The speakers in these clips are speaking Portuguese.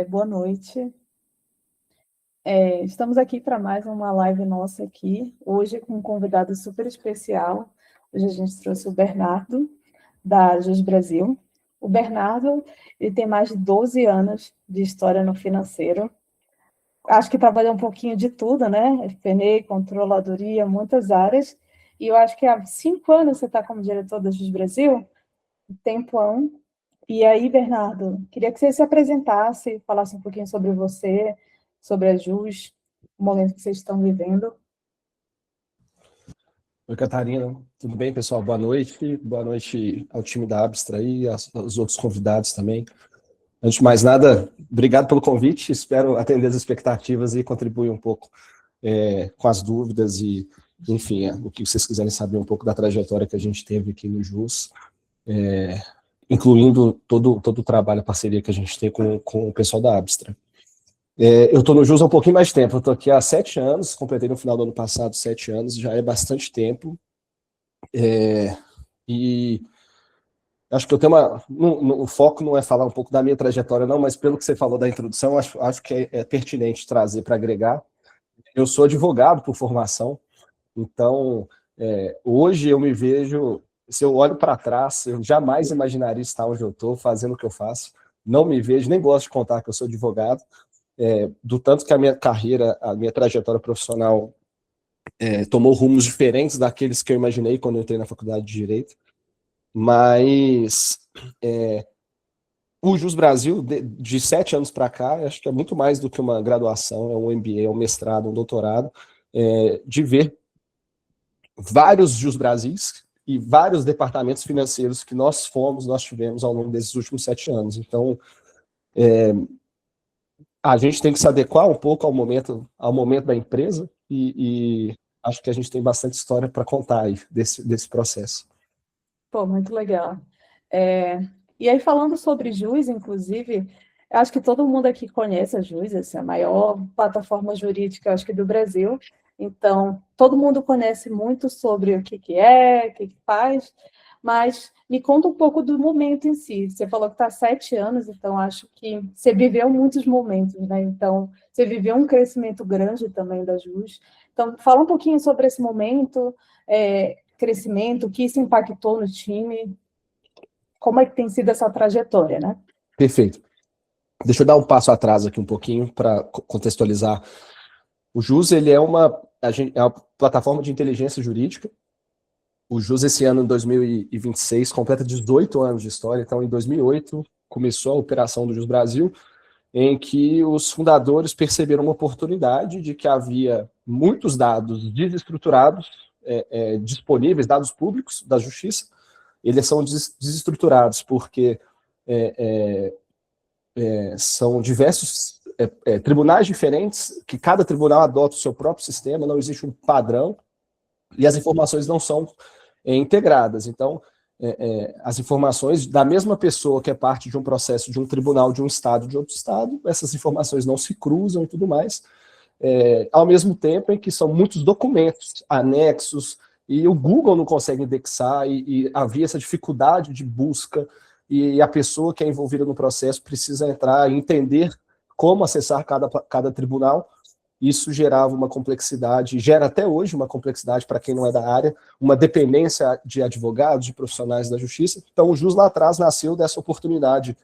Boa noite. Estamos aqui para mais uma live nossa aqui, hoje com um convidado super especial. Hoje a gente trouxe o Bernardo, da Jus Brasil. O Bernardo, ele tem mais de 12 anos de história no financeiro. Acho que trabalhou um pouquinho de tudo, né? FP&A, controladoria, muitas áreas. E eu acho que há 5 anos você está como diretor da Jus Brasil, tempão. E aí, Bernardo, queria que você se apresentasse, falasse um pouquinho sobre você, sobre a Jus, o momento que vocês estão vivendo. Oi, Catarina. Tudo bem, pessoal? Boa noite. Boa noite ao time da Abstra e aos outros convidados também. Antes de mais nada, obrigado pelo convite. Espero atender as expectativas e contribuir um pouco com as dúvidas e, enfim, o que vocês quiserem saber um pouco da trajetória que a gente teve aqui no Jus, incluindo todo o trabalho, a parceria que a gente tem com o pessoal da Abstra. Eu estou no Jus há um pouquinho mais de tempo. Eu estou aqui há 7 anos, completei no final do ano passado 7 anos, já é bastante tempo. E acho que eu tenho o foco não é falar um pouco da minha trajetória, não, mas pelo que você falou da introdução, acho que é pertinente trazer para agregar. Eu sou advogado por formação, então hoje eu me vejo, se eu olho para trás, eu jamais imaginaria estar onde eu estou, fazendo o que eu faço. Não me vejo, nem gosto de contar que eu sou advogado, do tanto que a minha carreira, a minha trajetória profissional tomou rumos diferentes daqueles que eu imaginei quando eu entrei na faculdade de Direito. Mas o Jus Brasil, de 7 anos para cá, acho que é muito mais do que uma graduação, é um MBA, é um mestrado, um doutorado, de ver vários Jus Brasis e vários departamentos financeiros que nós tivemos ao longo desses últimos 7 anos. Então, a gente tem que se adequar um pouco ao momento da empresa e acho que a gente tem bastante história para contar aí desse processo. Pô, muito legal. E aí, falando sobre Jus, inclusive, acho que todo mundo aqui conhece a Jus, essa é a maior plataforma jurídica, acho que do Brasil. Então, todo mundo conhece muito sobre o que é, o que faz, mas me conta um pouco do momento em si. Você falou que está há 7 anos, então acho que você viveu muitos momentos, né? Então, você viveu um crescimento grande também da Jus. Então, fala um pouquinho sobre esse momento, crescimento, o que isso impactou no time, como é que tem sido essa trajetória, né? Perfeito. Deixa eu dar um passo atrás aqui um pouquinho para contextualizar. O Jus, ele é uma plataforma de inteligência jurídica. O Jus, esse ano, em 2026, completa 18 anos de história. Então, em 2008, começou a operação do Jus Brasil, em que os fundadores perceberam uma oportunidade de que havia muitos dados desestruturados disponíveis, dados públicos da Justiça. Eles são desestruturados porque são diversos tribunais diferentes, que cada tribunal adota o seu próprio sistema, não existe um padrão, e as informações não são integradas. Então, as informações da mesma pessoa que é parte de um processo de um tribunal de um estado de outro estado, essas informações não se cruzam e tudo mais, ao mesmo tempo em que são muitos documentos, anexos, e o Google não consegue indexar, e havia essa dificuldade de busca, e a pessoa que é envolvida no processo precisa entrar e entender como acessar cada tribunal. Isso gerava uma complexidade, gera até hoje uma complexidade para quem não é da área, uma dependência de advogados, de profissionais da justiça. Então, o Jus lá atrás nasceu dessa oportunidade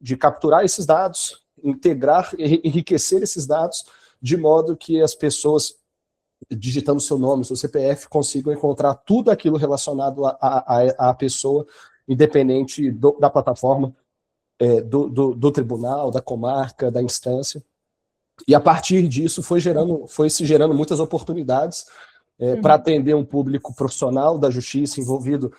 de capturar esses dados, integrar, enriquecer esses dados, de modo que as pessoas, digitando seu nome, seu CPF, consigam encontrar tudo aquilo relacionado à pessoa, independente da plataforma, do tribunal, da comarca, da instância. E a partir disso foi se gerando muitas oportunidades para atender um público profissional da justiça envolvido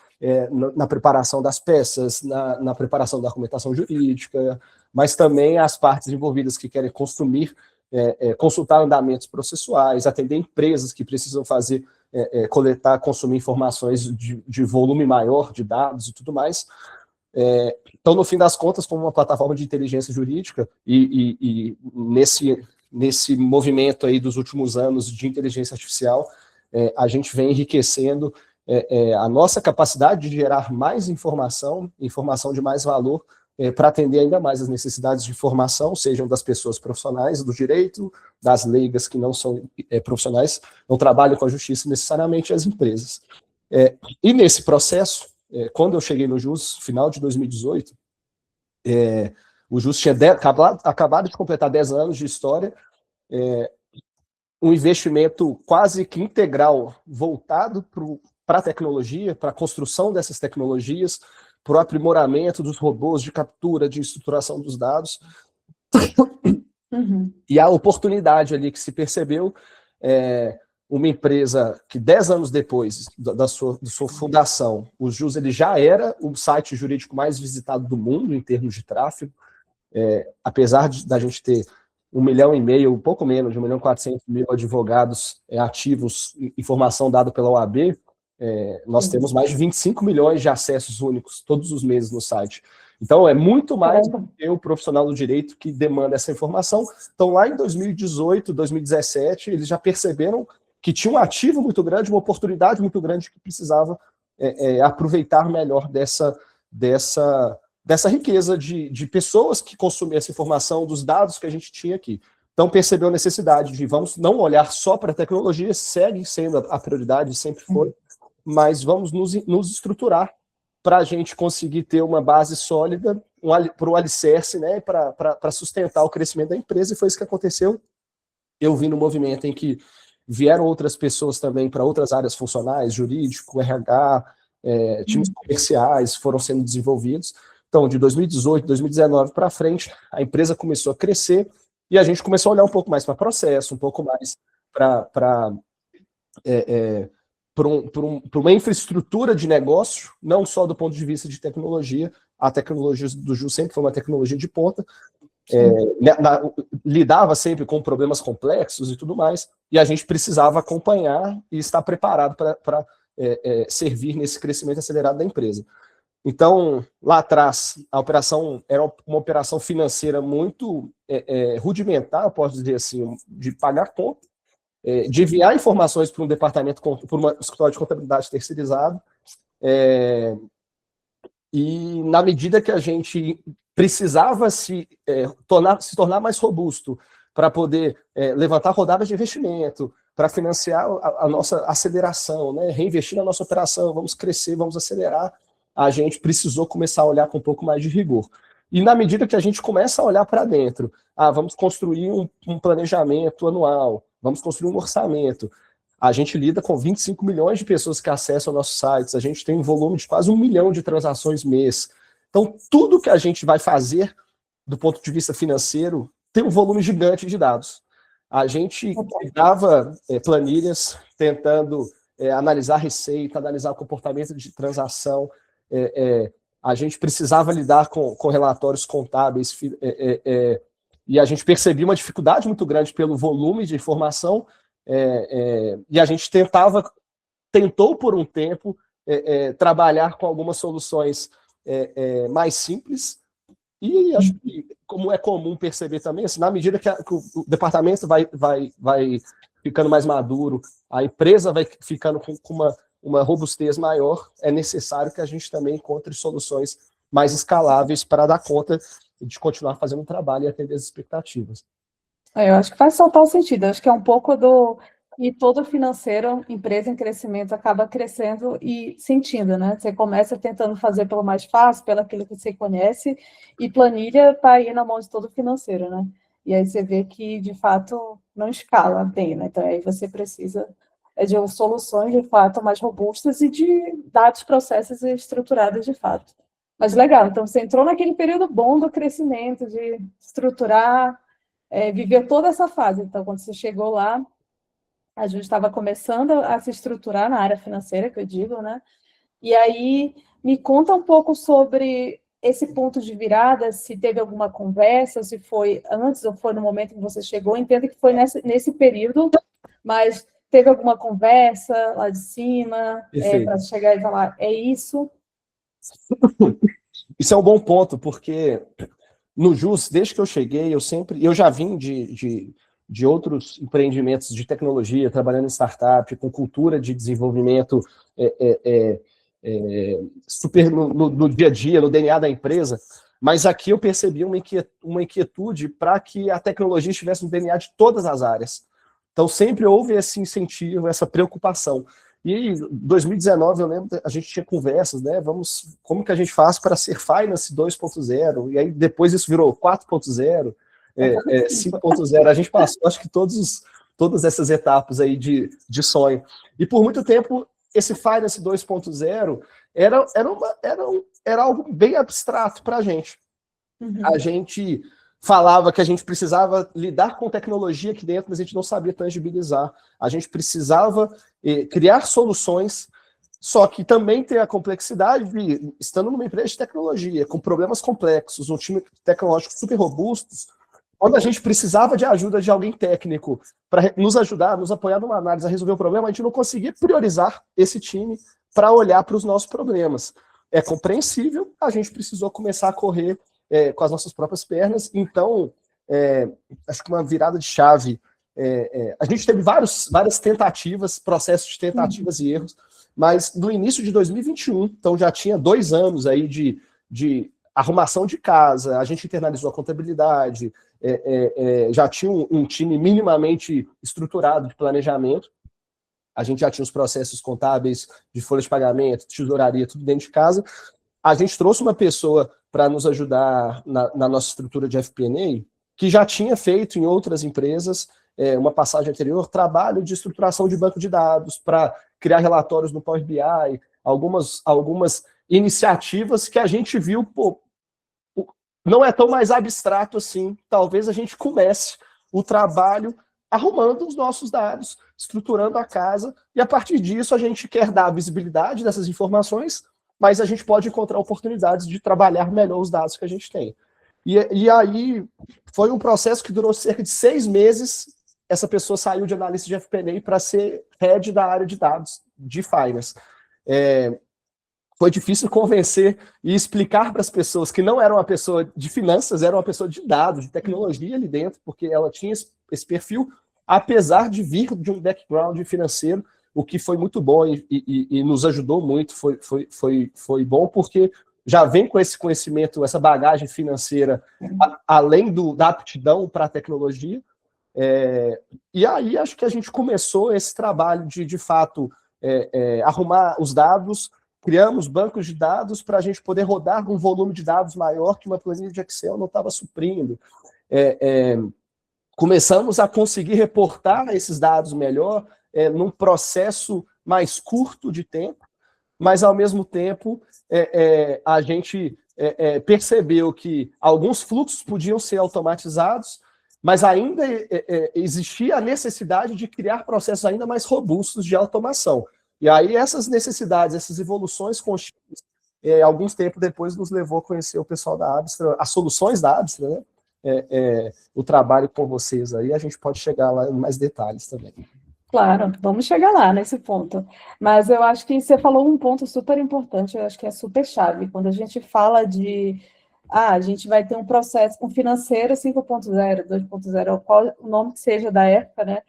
na preparação das peças, na preparação da argumentação jurídica, mas também as partes envolvidas que querem consultar andamentos processuais, atender empresas que precisam coletar, consumir informações de volume maior de dados e tudo mais. Então, no fim das contas, como uma plataforma de inteligência jurídica, e nesse movimento aí dos últimos anos de inteligência artificial, a gente vem enriquecendo a nossa capacidade de gerar mais informação de mais valor, para atender ainda mais as necessidades de formação, sejam das pessoas profissionais do direito, das leigas que não são profissionais, não trabalham com a justiça necessariamente, as empresas. E nesse processo, quando eu cheguei no JUS, final de 2018, o JUS tinha acabado de completar 10 anos de história, um investimento quase que integral voltado para a tecnologia, para a construção dessas tecnologias, para o aprimoramento dos robôs de captura, de estruturação dos dados. Uhum. E a oportunidade ali que se percebeu, uma empresa que 10 anos depois da sua fundação, o JUS ele já era o site jurídico mais visitado do mundo em termos de tráfego, apesar da gente ter 1,5 milhão, um pouco menos de 1.400.000 advogados ativos, informação dada pela OAB, nós temos mais de 25 milhões de acessos únicos todos os meses no site. Então, é muito mais do que o profissional do direito que demanda essa informação. Então, lá em 2018, 2017, eles já perceberam que tinha um ativo muito grande, uma oportunidade muito grande que precisava aproveitar melhor dessa riqueza de pessoas que consumiam essa informação, dos dados que a gente tinha aqui. Então, percebeu a necessidade de vamos não olhar só para a tecnologia, segue sendo a prioridade, sempre foi, mas vamos nos estruturar para a gente conseguir ter uma base sólida para o alicerce, né, para sustentar o crescimento da empresa, e foi isso que aconteceu. Eu vi no movimento em que vieram outras pessoas também para outras áreas funcionais, jurídico, RH, times comerciais foram sendo desenvolvidos. Então, de 2018, 2019 para frente, a empresa começou a crescer e a gente começou a olhar um pouco mais para processo, um pouco mais para uma infraestrutura de negócio, não só do ponto de vista de tecnologia. A tecnologia do JUS sempre foi uma tecnologia de ponta, lidava sempre com problemas complexos e tudo mais, e a gente precisava acompanhar e estar preparado para servir nesse crescimento acelerado da empresa. Então, lá atrás, a operação era uma operação financeira muito rudimentar, posso dizer assim, de pagar conta, de enviar informações para um departamento, para um escritório de contabilidade terceirizado, e na medida que a gente precisava se tornar mais robusto para poder levantar rodadas de investimento, para financiar a nossa aceleração, né, reinvestir na nossa operação, vamos crescer, vamos acelerar, a gente precisou começar a olhar com um pouco mais de rigor. E na medida que a gente começa a olhar para dentro, vamos construir um planejamento anual, vamos construir um orçamento. A gente lida com 25 milhões de pessoas que acessam nossos sites, a gente tem um volume de quase 1 milhão de transações mês. Então, tudo que a gente vai fazer, do ponto de vista financeiro, tem um volume gigante de dados. A gente criava planilhas tentando analisar receita, analisar o comportamento de transação, a gente precisava lidar com relatórios contábeis, e a gente percebia uma dificuldade muito grande pelo volume de informação, e a gente tentou por um tempo trabalhar com algumas soluções mais simples, e acho que, como é comum perceber também, assim, na medida que o departamento vai ficando mais maduro, a empresa vai ficando com uma robustez maior, é necessário que a gente também encontre soluções mais escaláveis para dar conta de continuar fazendo o trabalho e atender as expectativas. Eu acho que faz total sentido. Eu acho que é um pouco do... E todo financeiro, empresa em crescimento, acaba crescendo e sentindo, né? Você começa tentando fazer pelo mais fácil, pelo aquilo que você conhece, e planilha está aí na mão de todo financeiro, né? E aí você vê que, de fato, não escala bem, né? Então, aí você precisa de soluções, de fato, mais robustas e de dados, processos estruturados, de fato. Mas legal, então você entrou naquele período bom do crescimento, de estruturar, viver toda essa fase. Então, quando você chegou lá, a gente estava começando a se estruturar na área financeira, que eu digo, né? E aí, me conta um pouco sobre esse ponto de virada, se teve alguma conversa, se foi antes ou foi no momento que você chegou. Entendo que foi nesse período, mas teve alguma conversa lá de cima para chegar e falar, é isso? Isso é um bom ponto, porque no JUS, desde que eu cheguei, eu já vim de outros empreendimentos de tecnologia, trabalhando em startup, com cultura de desenvolvimento super no dia a dia, no DNA da empresa, Mas aqui eu percebi uma inquietude para que a tecnologia estivesse no DNA de todas as áreas. Então, sempre houve esse incentivo, essa preocupação. E em 2019, eu lembro, a gente tinha conversas, né? Como que a gente faz para ser Finance 2.0? E aí depois isso virou 4.0, 5.0. A gente passou, acho que todas essas etapas aí de sonho. E por muito tempo, esse Finance 2.0 era algo bem abstrato para a gente. A gente falava que a gente precisava lidar com tecnologia aqui dentro, mas a gente não sabia tangibilizar. A gente precisava criar soluções, só que também tem a complexidade de, estando numa empresa de tecnologia, com problemas complexos, um time tecnológico super robusto, quando a gente precisava de ajuda de alguém técnico para nos ajudar, nos apoiar numa análise a resolver o problema, a gente não conseguia priorizar esse time para olhar para os nossos problemas. É compreensível, a gente precisou começar a correr com as nossas próprias pernas. Então, acho que uma virada de chave. A gente teve várias tentativas, processos de tentativas e erros, mas no início de 2021, então já tinha 2 anos aí de arrumação de casa, a gente internalizou a contabilidade, já tinha um time minimamente estruturado de planejamento, a gente já tinha os processos contábeis de folha de pagamento, tesouraria, tudo dentro de casa. A gente trouxe uma pessoa para nos ajudar na nossa estrutura de FP&A, que já tinha feito em outras empresas, uma passagem anterior, trabalho de estruturação de banco de dados, para criar relatórios no Power BI, algumas iniciativas que a gente viu, pô, não é tão mais abstrato assim, talvez a gente comece o trabalho arrumando os nossos dados, estruturando a casa, e a partir disso a gente quer dar visibilidade dessas informações, mas a gente pode encontrar oportunidades de trabalhar melhor os dados que a gente tem. E aí foi um processo que durou cerca de 6 meses, essa pessoa saiu de analista de FP&A para ser head da área de dados de Finance. Foi difícil convencer e explicar para as pessoas que não era uma pessoa de finanças, era uma pessoa de dados, de tecnologia ali dentro, porque ela tinha esse perfil, apesar de vir de um background financeiro, o que foi muito bom e nos ajudou muito, foi bom, porque já vem com esse conhecimento, essa bagagem financeira, além da aptidão para a tecnologia. E aí acho que a gente começou esse trabalho de fato, arrumar os dados, criamos bancos de dados para a gente poder rodar um volume de dados maior que uma planilha de Excel não estava suprindo. Começamos a conseguir reportar esses dados melhor, num processo mais curto de tempo, mas, ao mesmo tempo, a gente percebeu que alguns fluxos podiam ser automatizados, mas ainda existia a necessidade de criar processos ainda mais robustos de automação. E aí essas necessidades, essas evoluções contínuas, alguns tempos depois nos levou a conhecer o pessoal da Abstra, as soluções da Abstra, né? O trabalho com vocês aí, a gente pode chegar lá em mais detalhes também. Claro, vamos chegar lá nesse ponto. Mas eu acho que você falou um ponto super importante, eu acho que é super chave. Quando a gente fala de, a gente vai ter um processo com financeiro 5.0, 2.0, qual o nome que seja da época, né?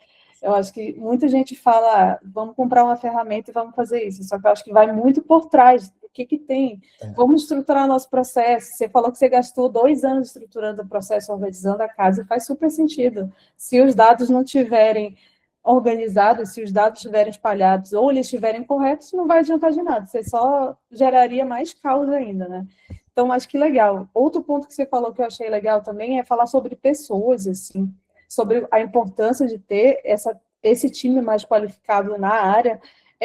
Eu acho que muita gente fala, vamos comprar uma ferramenta e vamos fazer isso. Só que eu acho que vai muito por trás. O que tem? Vamos estruturar nosso processo. Você falou que você gastou 2 anos estruturando o processo, organizando a casa, e faz super sentido. Se os dados não tiverem organizados, se os dados estiverem espalhados ou eles estiverem corretos, não vai adiantar de nada, você só geraria mais caos ainda, né? Então, acho que legal. Outro ponto que você falou que eu achei legal também é falar sobre pessoas, assim, sobre a importância de ter esse time mais qualificado na área.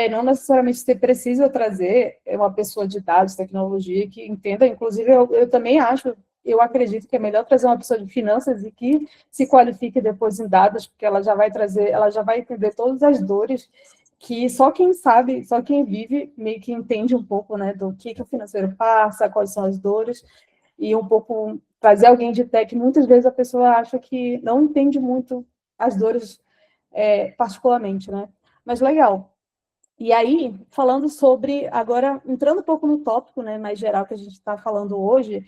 Não necessariamente você precisa trazer uma pessoa de dados, tecnologia, que entenda, inclusive eu também acho, eu acredito que é melhor trazer uma pessoa de finanças e que se qualifique depois em dados, porque ela já vai trazer, ela já vai entender todas as dores que só quem sabe, só quem vive, meio que entende um pouco, né, do que o financeiro passa, quais são as dores, e um pouco trazer alguém de tech. Muitas vezes a pessoa acha que não entende muito as dores particularmente, né? Mas legal. E aí, falando sobre, agora, entrando um pouco no tópico, né, mais geral que a gente está falando hoje,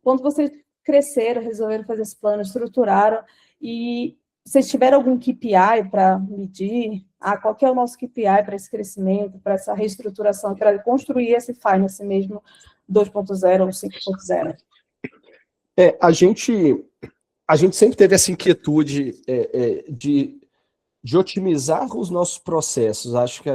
quando vocês cresceram, resolveram fazer esse plano, estruturaram, e vocês tiveram algum KPI para medir? Qual que é o nosso KPI para esse crescimento, para essa reestruturação, para construir esse finance mesmo 2.0 ou 5.0? A gente sempre teve essa inquietude de otimizar os nossos processos. Acho que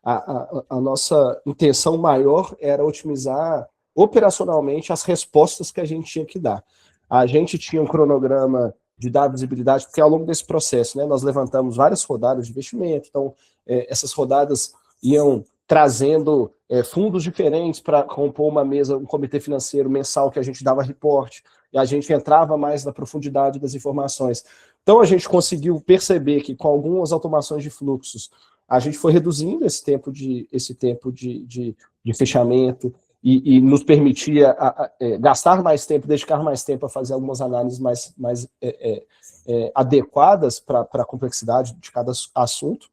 a nossa intenção maior era otimizar operacionalmente as respostas que a gente tinha que dar. A gente tinha um cronograma de dar visibilidade, porque ao longo desse processo, né, nós levantamos várias rodadas de investimento, então essas rodadas iam trazendo fundos diferentes para compor uma mesa, um comitê financeiro mensal que a gente dava reporte, e a gente entrava mais na profundidade das informações. Então, a gente conseguiu perceber que com algumas automações de fluxos, a gente foi reduzindo esse tempo de fechamento e nos permitia gastar mais tempo, dedicar mais tempo a fazer algumas análises mais adequadas para a complexidade de cada assunto.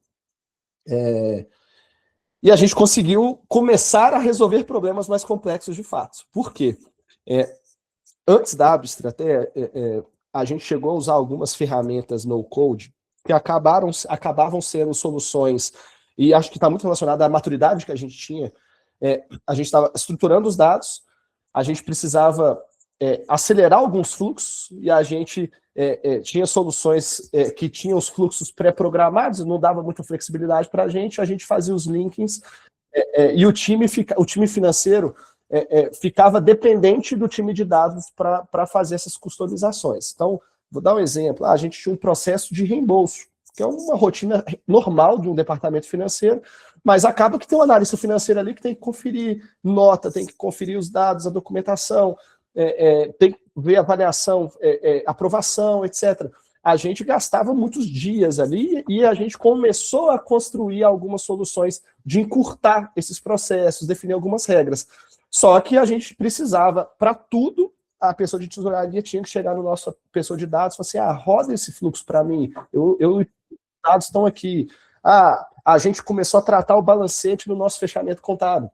E a gente conseguiu começar a resolver problemas mais complexos de fato. Por quê? Antes da Abstra, a gente chegou a usar algumas ferramentas no-code que acabavam sendo soluções, e acho que está muito relacionado à maturidade que a gente tinha. A gente estava estruturando os dados, a gente precisava acelerar alguns fluxos, e a gente tinha soluções que tinham os fluxos pré-programados, não dava muita flexibilidade para a gente fazia os linkings, e o time financeiro ficava dependente do time de dados para fazer essas customizações. Então, vou dar um exemplo. A gente tinha um processo de reembolso, que é uma rotina normal de um departamento financeiro, mas acaba que tem um analista financeiro ali que tem que conferir nota, tem que conferir os dados, a documentação, tem que ver avaliação, aprovação, etc. A gente gastava muitos dias ali e a gente começou a construir algumas soluções de encurtar esses processos, definir algumas regras. Só que a gente precisava, para tudo, a pessoa de tesouraria tinha que chegar no nosso pessoa de dados e falar assim, roda esse fluxo para mim, os dados estão aqui. A gente começou a tratar o balancete no nosso fechamento contábil.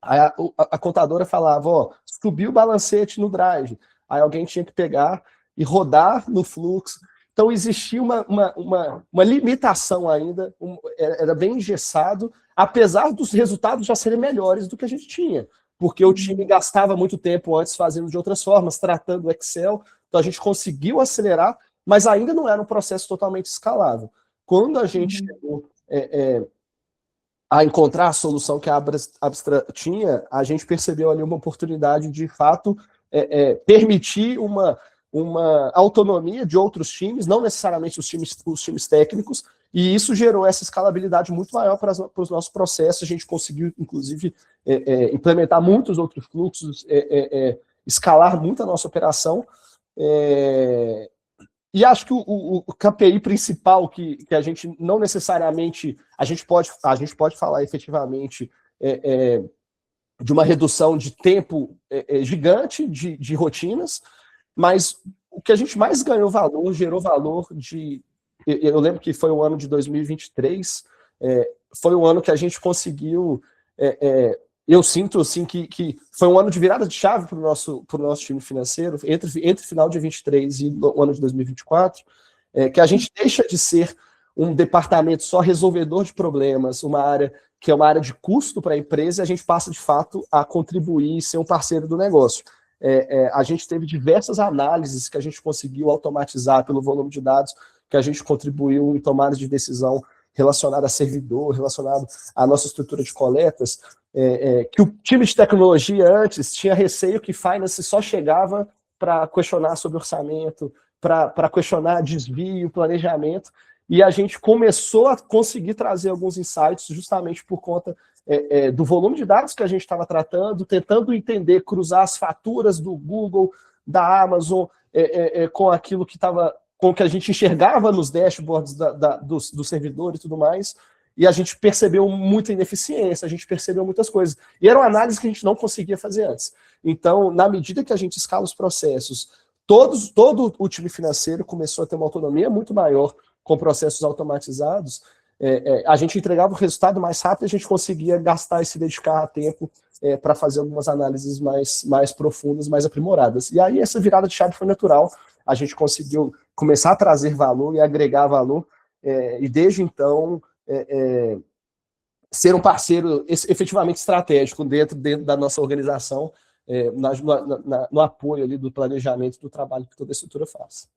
Aí a contadora falava, subiu o balancete no Drive. Aí alguém tinha que pegar e rodar no fluxo. Então existia uma limitação ainda, era bem engessado, apesar dos resultados já serem melhores do que a gente tinha. Porque o time gastava muito tempo antes fazendo de outras formas, tratando o Excel, então a gente conseguiu acelerar, mas ainda não era um processo totalmente escalável. Quando a gente chegou a encontrar a solução que a Abstra tinha, a gente percebeu ali uma oportunidade de fato permitir uma autonomia de outros times, não necessariamente os times técnicos, e isso gerou essa escalabilidade muito maior para os nossos processos. A gente conseguiu, inclusive, implementar muitos outros fluxos, escalar muito a nossa operação. E acho que o KPI principal que a gente não necessariamente, a gente pode falar efetivamente de uma redução de tempo gigante de rotinas, mas o que a gente mais ganhou valor, gerou valor eu lembro que foi o ano de 2023, foi o ano que a gente conseguiu, eu sinto assim que foi um ano de virada de chave para o nosso time financeiro, entre final de 23 e o ano de 2024, que a gente deixa de ser um departamento só resolvedor de problemas, uma área que é uma área de custo para a empresa, e a gente passa de fato a contribuir e ser um parceiro do negócio. A gente teve diversas análises que a gente conseguiu automatizar pelo volume de dados, que a gente contribuiu em tomadas de decisão relacionada a servidor, relacionado à nossa estrutura de coletas, que o time de tecnologia antes tinha receio que finance só chegava para questionar sobre orçamento, para questionar desvio, planejamento, e a gente começou a conseguir trazer alguns insights justamente por conta do volume de dados que a gente estava tratando, tentando entender, cruzar as faturas do Google, da Amazon, com aquilo que estava, com o que a gente enxergava nos dashboards dos servidores e tudo mais, e a gente percebeu muita ineficiência, a gente percebeu muitas coisas. E era uma análise que a gente não conseguia fazer antes. Então, na medida que a gente escala os processos, todo o time financeiro começou a ter uma autonomia muito maior com processos automatizados, a gente entregava o resultado mais rápido, a gente conseguia gastar e se dedicar a tempo para fazer algumas análises mais profundas, mais aprimoradas. E aí essa virada de chave foi natural, a gente conseguiu começar a trazer valor e agregar valor, e desde então ser um parceiro efetivamente estratégico dentro da nossa organização, no apoio ali do planejamento do trabalho que toda a estrutura faz.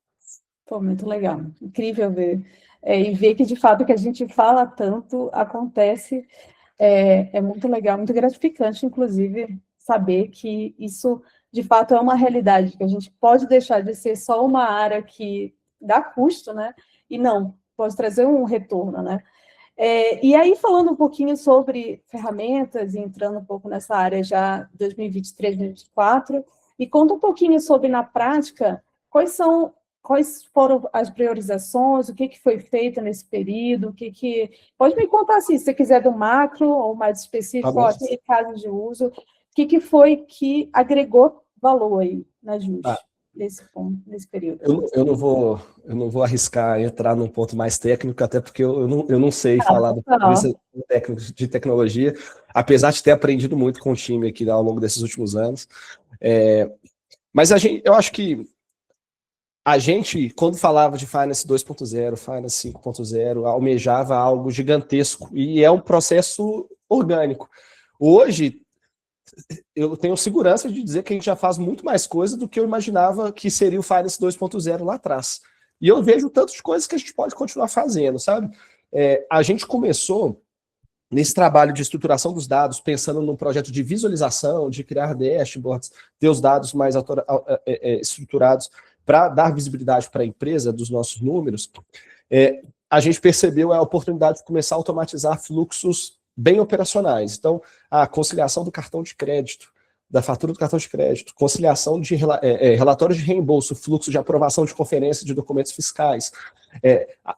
Pô, muito legal, incrível ver. E ver que, de fato, o que a gente fala tanto acontece, é muito legal, muito gratificante, inclusive, saber que isso, de fato, é uma realidade, que a gente pode deixar de ser só uma área que dá custo, né? E não, pode trazer um retorno, né? E aí, falando um pouquinho sobre ferramentas, e entrando um pouco nessa área já 2023, 2024, e conta um pouquinho sobre, na prática, quais foram as priorizações, o que foi feito nesse período, Pode me contar, assim, se você quiser do macro, ou mais Tá específico, bom? aquele caso de uso, o que foi que agregou valor aí na Ah, JUS, nesse período? eu não vou arriscar entrar num ponto mais técnico, até porque eu não sei falar do ponto de Não. vista técnico de tecnologia, apesar de ter aprendido muito com o time aqui ao longo desses últimos anos. Mas eu acho que a gente, quando falava de Finance 2.0, Finance 5.0, almejava algo gigantesco, e é um processo orgânico. Hoje, eu tenho segurança de dizer que a gente já faz muito mais coisa do que eu imaginava que seria o Finance 2.0 lá atrás. E eu vejo tanto de coisas que a gente pode continuar fazendo, sabe? A gente começou nesse trabalho de estruturação dos dados, pensando num projeto de visualização, de criar dashboards, ter os dados mais estruturados para dar visibilidade para a empresa dos nossos números. A gente percebeu a oportunidade de começar a automatizar fluxos bem operacionais. Então, a conciliação do cartão de crédito, da fatura do cartão de crédito, conciliação de relatórios de reembolso, fluxo de aprovação de conferência de documentos fiscais,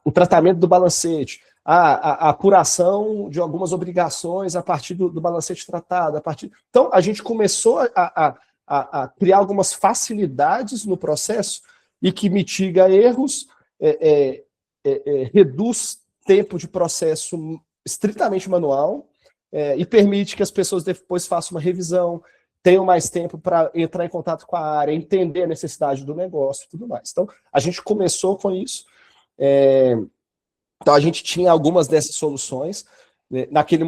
o tratamento do balancete, a apuração de algumas obrigações a partir do balancete tratado. Então, a gente começou a criar algumas facilidades no processo e que mitiga erros, reduz tempo de processo estritamente manual, e permite que as pessoas depois façam uma revisão, tenham mais tempo para entrar em contato com a área, entender a necessidade do negócio e tudo mais. Então, a gente começou com isso. Então, a gente tinha algumas dessas soluções.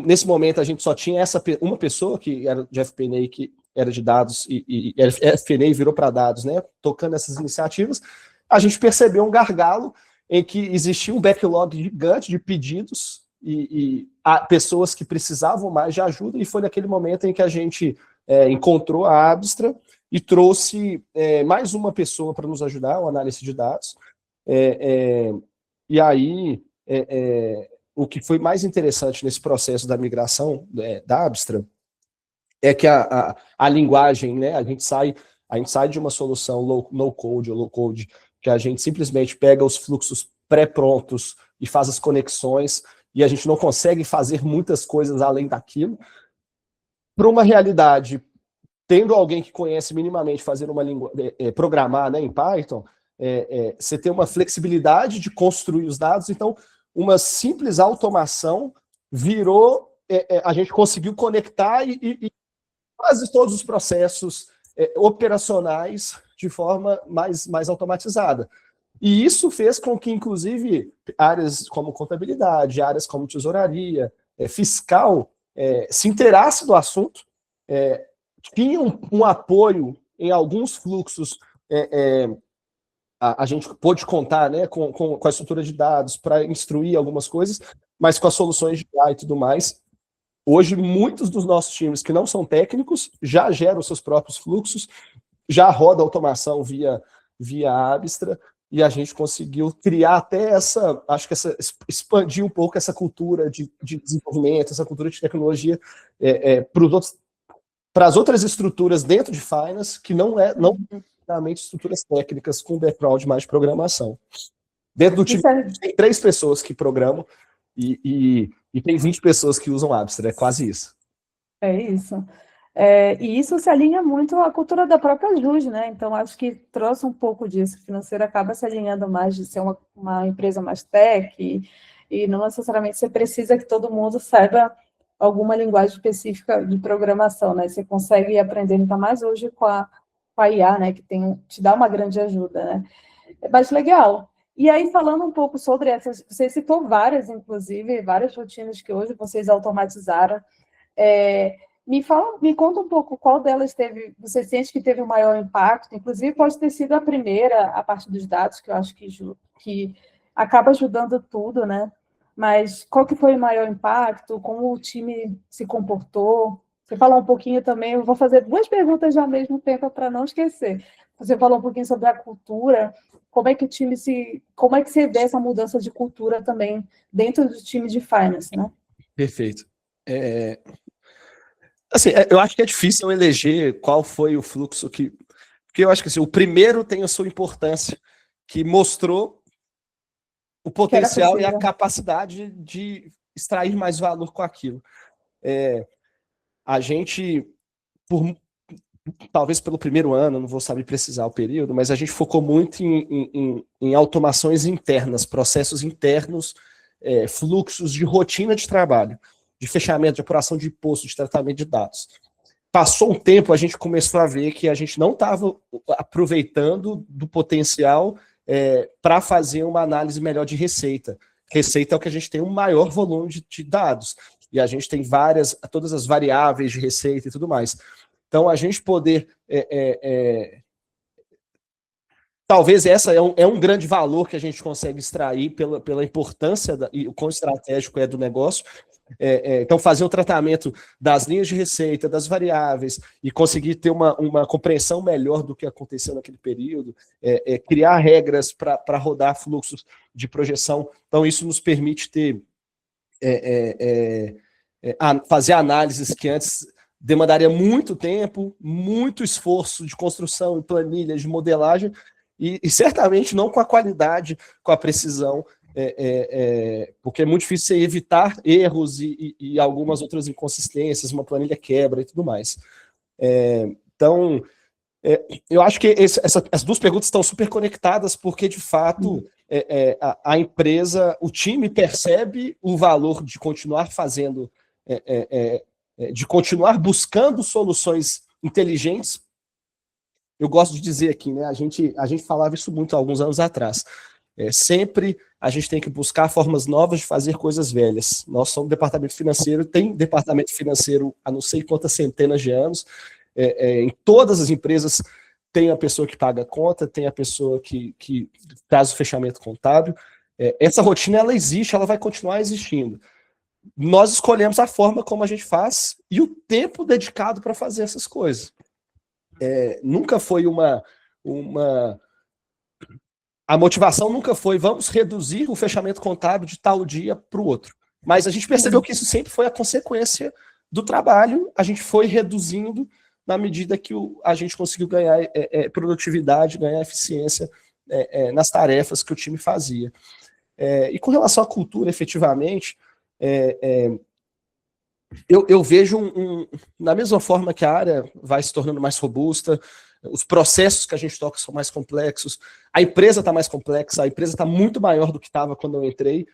Nesse momento, a gente só tinha uma pessoa que era de FP&A, que era de dados, e FP&A virou para dados, né? Tocando essas iniciativas. A gente percebeu um gargalo em que existia um backlog gigante de pedidos e pessoas que precisavam mais de ajuda, e foi naquele momento em que a gente encontrou a Abstra e trouxe mais uma pessoa para nos ajudar, o analista de dados. E aí, o que foi mais interessante nesse processo da migração da Abstra é que a linguagem, né, a gente sai de uma solução no-code ou low-code, que a gente simplesmente pega os fluxos pré-prontos e faz as conexões, e a gente não consegue fazer muitas coisas além daquilo, para uma realidade, tendo alguém que conhece minimamente fazer uma programar, né, em Python, você tem uma flexibilidade de construir os dados. Então, uma simples automação virou, a gente conseguiu conectar e quase todos os processos operacionais de forma mais automatizada. E isso fez com que, inclusive, áreas como contabilidade, áreas como tesouraria, fiscal, se inteirasse do assunto, tinham um apoio em alguns fluxos. A gente pôde contar, né, com a estrutura de dados para instruir algumas coisas, mas com as soluções de AI e tudo mais. Hoje, muitos dos nossos times que não são técnicos já geram seus próprios fluxos, já roda automação via Abstra, e a gente conseguiu criar até expandir um pouco essa cultura de desenvolvimento, essa cultura de tecnologia para as outras estruturas dentro de Finance, que não necessariamente estruturas técnicas com background mais de programação. Dentro do time, tem 3 pessoas que programam e tem 20 pessoas que usam Abstra, é quase isso. É isso. E isso se alinha muito à cultura da própria JUS, né? Então, acho que trouxe um pouco disso. O financeiro acaba se alinhando mais de ser uma empresa mais tech, e não necessariamente você precisa que todo mundo saiba alguma linguagem específica de programação, né? Você consegue aprender, ainda mais hoje com a IA, né? Que te dá uma grande ajuda, né? Mas legal. E aí, falando um pouco sobre essas, você citou várias, inclusive, várias rotinas que hoje vocês automatizaram. Me conta um pouco qual delas você sente que teve o maior impacto, inclusive pode ter sido a primeira, a parte dos dados, que eu acho que acaba ajudando tudo, né? Mas qual que foi o maior impacto, como o time se comportou? Você falou um pouquinho também, eu vou fazer duas perguntas ao mesmo tempo para não esquecer. Você falou um pouquinho sobre a cultura, como é que você vê essa mudança de cultura também dentro do time de finance, né? Perfeito. Assim, eu acho que é difícil eu eleger qual foi o fluxo que... Porque eu acho que assim, o primeiro tem a sua importância, que mostrou o potencial e a capacidade de extrair mais valor com aquilo. A gente, talvez pelo primeiro ano, não vou saber precisar o período, mas a gente focou muito em automações internas, processos internos, fluxos de rotina de trabalho, de fechamento, de apuração de imposto, de tratamento de dados. Passou um tempo, a gente começou a ver que a gente não estava aproveitando do potencial para fazer uma análise melhor de receita. Receita é o que a gente tem um maior volume de dados, e a gente tem todas as variáveis de receita e tudo mais. Então, a gente poder... talvez essa é um grande valor que a gente consegue extrair pela importância e o quão estratégico é do negócio. Então, fazer o tratamento das linhas de receita, das variáveis, e conseguir ter uma compreensão melhor do que aconteceu naquele período, criar regras para rodar fluxos de projeção. Então, isso nos permite ter fazer análises que antes demandaria muito tempo, muito esforço de construção em planilhas, de modelagem, e certamente não com a qualidade, com a precisão, porque é muito difícil você evitar erros e algumas outras inconsistências, uma planilha quebra e tudo mais. Então, eu acho que as duas perguntas estão super conectadas, porque, de fato, a empresa, o time percebe o valor de continuar fazendo, de continuar buscando soluções inteligentes. Eu gosto de dizer aqui, né? A gente falava isso muito há alguns anos atrás. Sempre a gente tem que buscar formas novas de fazer coisas velhas. Nós somos departamento financeiro, tem departamento financeiro há não sei quantas centenas de anos. Em todas as empresas tem a pessoa que paga a conta, tem a pessoa que traz o fechamento contábil. Essa rotina, ela existe, ela vai continuar existindo. Nós escolhemos a forma como a gente faz e o tempo dedicado para fazer essas coisas. Nunca foi a motivação nunca foi vamos reduzir o fechamento contábil de tal dia para o outro. Mas a gente percebeu que isso sempre foi a consequência do trabalho, a gente foi reduzindo na medida que a gente conseguiu ganhar produtividade, ganhar eficiência nas tarefas que o time fazia. E com relação à cultura, efetivamente, eu vejo na mesma forma que a área vai se tornando mais robusta, os processos que a gente toca são mais complexos, a empresa está mais complexa, a empresa está muito maior do que estava quando eu entrei.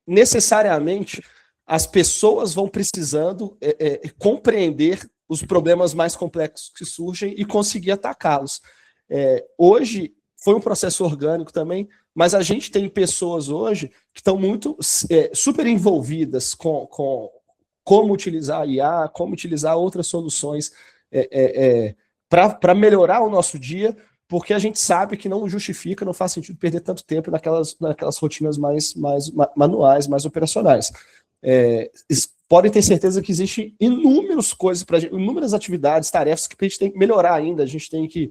Necessariamente, as pessoas vão precisando compreender os problemas mais complexos que surgem e conseguir atacá-los. Hoje, foi um processo orgânico também, mas a gente tem pessoas hoje que estão muito super envolvidas com como utilizar a IA, como utilizar outras soluções para melhorar o nosso dia, porque a gente sabe que não justifica, não faz sentido perder tanto tempo naquelas rotinas mais manuais, mais operacionais. Podem ter certeza que existem inúmeras coisas, inúmeras atividades, tarefas que a gente tem que melhorar ainda, a gente tem que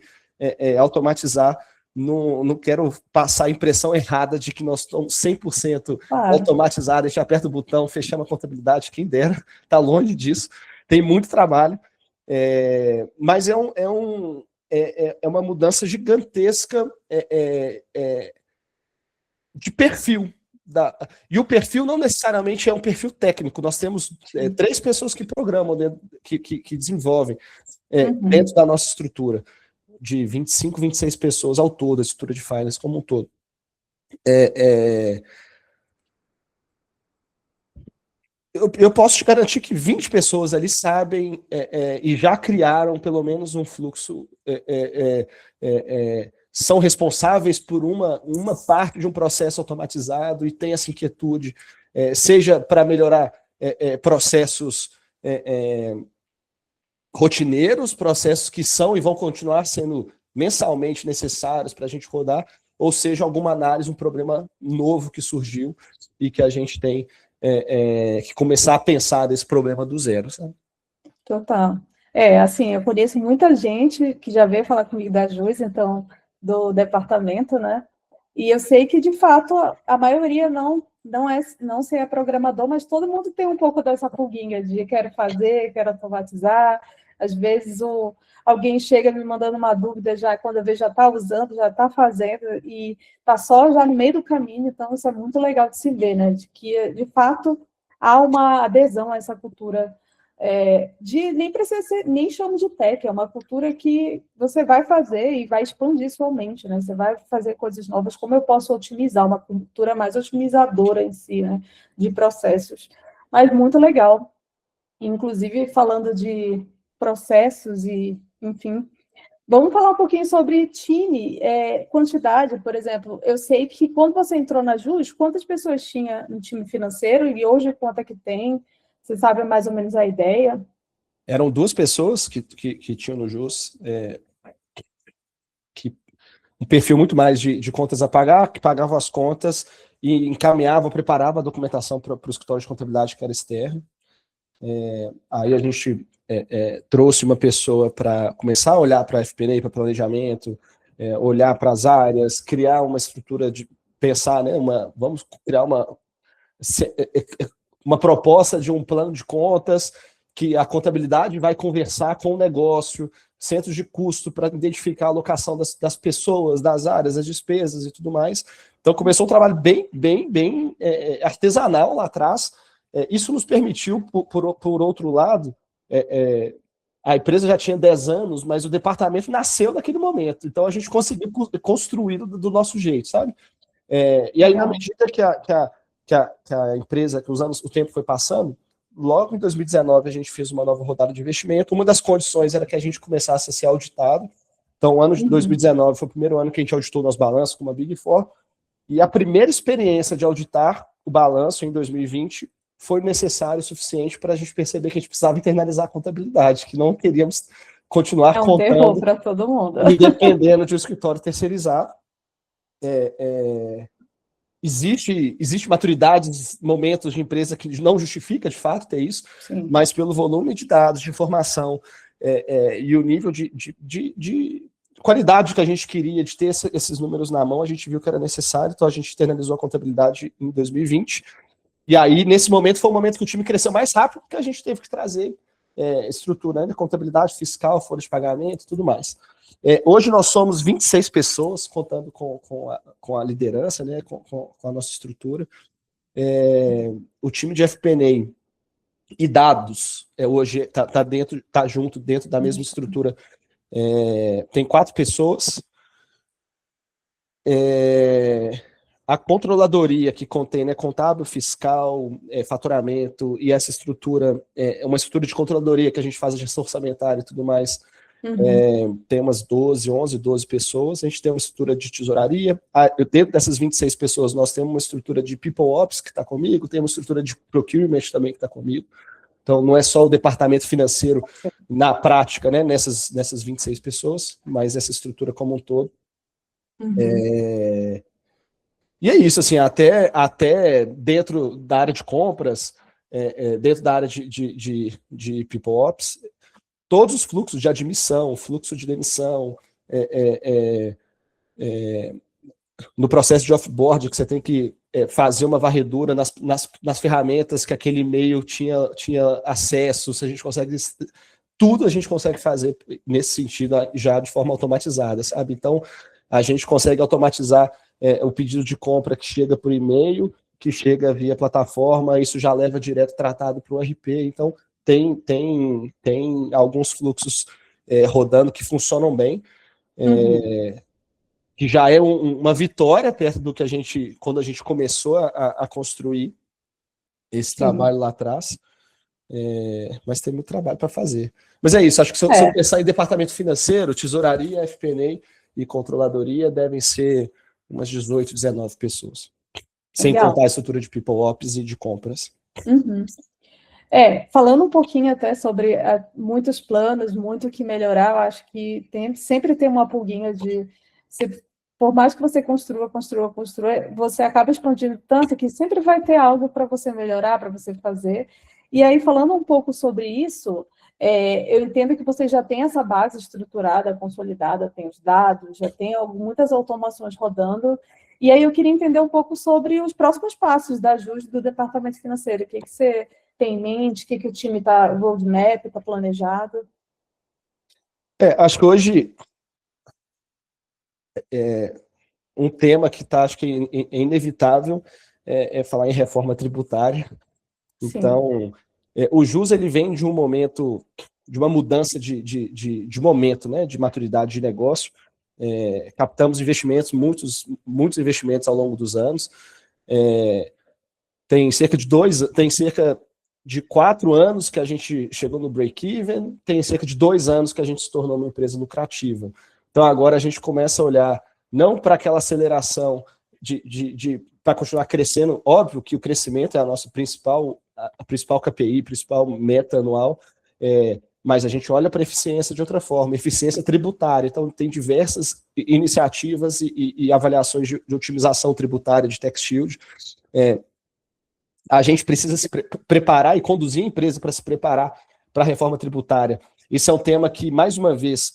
automatizar. Não quero passar a impressão errada de que nós estamos 100% automatizados, a gente aperta o botão, fechamos a contabilidade, quem dera, está longe disso, tem muito trabalho, mas é uma mudança gigantesca de perfil. E o perfil não necessariamente é um perfil técnico, nós temos 3 pessoas que programam, que desenvolvem dentro da nossa estrutura, de 25, 26 pessoas ao todo, a estrutura de finance como um todo. Eu posso te garantir que 20 pessoas ali sabem e já criaram pelo menos um fluxo, são responsáveis por uma parte de um processo automatizado e tem essa inquietude, seja para melhorar processos rotineiros, processos que são e vão continuar sendo mensalmente necessários para a gente rodar, ou seja, alguma análise, um problema novo que surgiu e que a gente tem que começar a pensar desse problema do zero, sabe? Total. Assim, eu conheço muita gente que já veio falar comigo da JUS, então, do departamento, né? E eu sei que, de fato, a maioria não ser programador, mas todo mundo tem um pouco dessa pulguinha de quero fazer, quero automatizar. Às vezes alguém chega me mandando uma dúvida, já quando eu vejo já está usando, já está fazendo, e está só já no meio do caminho, então isso é muito legal de se ver, né? De que, de fato, há uma adesão a essa cultura nem precisa ser, nem chamo de tech, é uma cultura que você vai fazer e vai expandir sua mente, né? Você vai fazer coisas novas, como eu posso otimizar, uma cultura mais otimizadora em si, né? De processos. Mas muito legal. Inclusive, falando de processos e, enfim, vamos falar um pouquinho sobre time, quantidade, por exemplo. Eu sei que quando você entrou na JUS, quantas pessoas tinha no time financeiro e hoje quanto é que tem? Você sabe mais ou menos a ideia? Eram 2 pessoas que tinham no JUS, que um perfil muito mais de contas a pagar, que pagavam as contas e encaminhavam, preparavam a documentação para o escritório de contabilidade que era externo. Aí a gente trouxe uma pessoa para começar a olhar para a FP&A, para planejamento, olhar para as áreas, criar uma estrutura de pensar, né, vamos criar uma proposta de um plano de contas que a contabilidade vai conversar com o negócio, centros de custo para identificar a alocação das pessoas, das áreas, das despesas e tudo mais. Então começou um trabalho bem artesanal lá atrás. Isso nos permitiu, por outro lado, a empresa já tinha 10 anos, mas o departamento nasceu naquele momento. Então a gente conseguiu construir do nosso jeito, sabe? E aí, na medida que a empresa, que o tempo foi passando, logo em 2019 a gente fez uma nova rodada de investimento. Uma das condições era que a gente começasse a ser auditado. Então, o ano de 2019 foi o primeiro ano que a gente auditou nosso balanço com uma Big Four. E a primeira experiência de auditar o balanço em 2020 foi necessário o suficiente para a gente perceber que a gente precisava internalizar a contabilidade, que não queríamos continuar contando. É um terror para todo mundo. E dependendo de um escritório terceirizado. Existe maturidade, momentos de empresa que não justifica, de fato, ter isso, sim, mas pelo volume de dados, de informação e o nível de qualidade que a gente queria de ter esses números na mão, a gente viu que era necessário, então a gente internalizou a contabilidade em 2020. E aí, nesse momento, foi o momento que o time cresceu mais rápido, porque a gente teve que trazer estrutura, né, contabilidade fiscal, folha de pagamento e tudo mais. Hoje nós somos 26 pessoas, contando com a liderança, né, com a nossa estrutura. O time de FP&A e dados hoje está junto dentro da mesma estrutura. Tem 4 pessoas. A controladoria que contém, né, contábil, fiscal, faturamento, e essa estrutura é uma estrutura de controladoria que a gente faz a gestão orçamentária e tudo mais. Tem umas 12 pessoas. A gente tem uma estrutura de tesouraria. Dentro dessas 26 pessoas, nós temos uma estrutura de People Ops que está comigo, tem uma estrutura de Procurement também que está comigo. Então, não é só o departamento financeiro na prática, né, nessas 26 pessoas, mas essa estrutura como um todo. E é isso, assim, até dentro da área de compras, dentro da área de People Ops, todos os fluxos de admissão, fluxo de demissão, no processo de offboard, que você tem que fazer uma varredura nas ferramentas que aquele e-mail tinha acesso, se a gente consegue... Tudo a gente consegue fazer nesse sentido já de forma automatizada, sabe? Então, a gente consegue automatizar o pedido de compra que chega por e-mail, que chega via plataforma, isso já leva direto tratado para o RP. Então, tem alguns fluxos rodando que funcionam bem, que já é uma vitória perto do que quando a gente começou a construir esse trabalho lá atrás. Mas tem muito trabalho para fazer. Mas é isso, acho que se eu pensar em departamento financeiro, tesouraria, FP&A e controladoria, devem ser umas 18, 19 pessoas. Sem contar a estrutura de People Ops e de compras. Falando um pouquinho até sobre muitos planos, muito o que melhorar, eu acho que sempre tem uma pulguinha por mais que você construa, você acaba expandindo tanto que sempre vai ter algo para você melhorar, para você fazer. E aí, falando um pouco sobre isso, eu entendo que você já tem essa base estruturada, consolidada, tem os dados, já tem muitas automações rodando. E aí eu queria entender um pouco sobre os próximos passos da JUS, do departamento financeiro. O que você tem em mente? O que o time está, roadmap, está planejado? Acho que hoje um tema que está, acho que é inevitável, é falar em reforma tributária. Sim. Então, o JUS ele vem de um momento, de uma mudança de momento, né, de maturidade de negócio. Captamos investimentos, muitos investimentos ao longo dos anos. Tem cerca de 4 anos que a gente chegou no break-even, tem cerca de 2 anos que a gente se tornou uma empresa lucrativa. Então agora a gente começa a olhar não para aquela aceleração para continuar crescendo, óbvio que o crescimento é a nossa principal KPI, principal meta anual, mas a gente olha para a eficiência de outra forma, eficiência tributária. Então tem diversas iniciativas e avaliações de otimização tributária de tax shield. A gente precisa se preparar e conduzir a empresa para se preparar para a reforma tributária. Isso é um tema que, mais uma vez,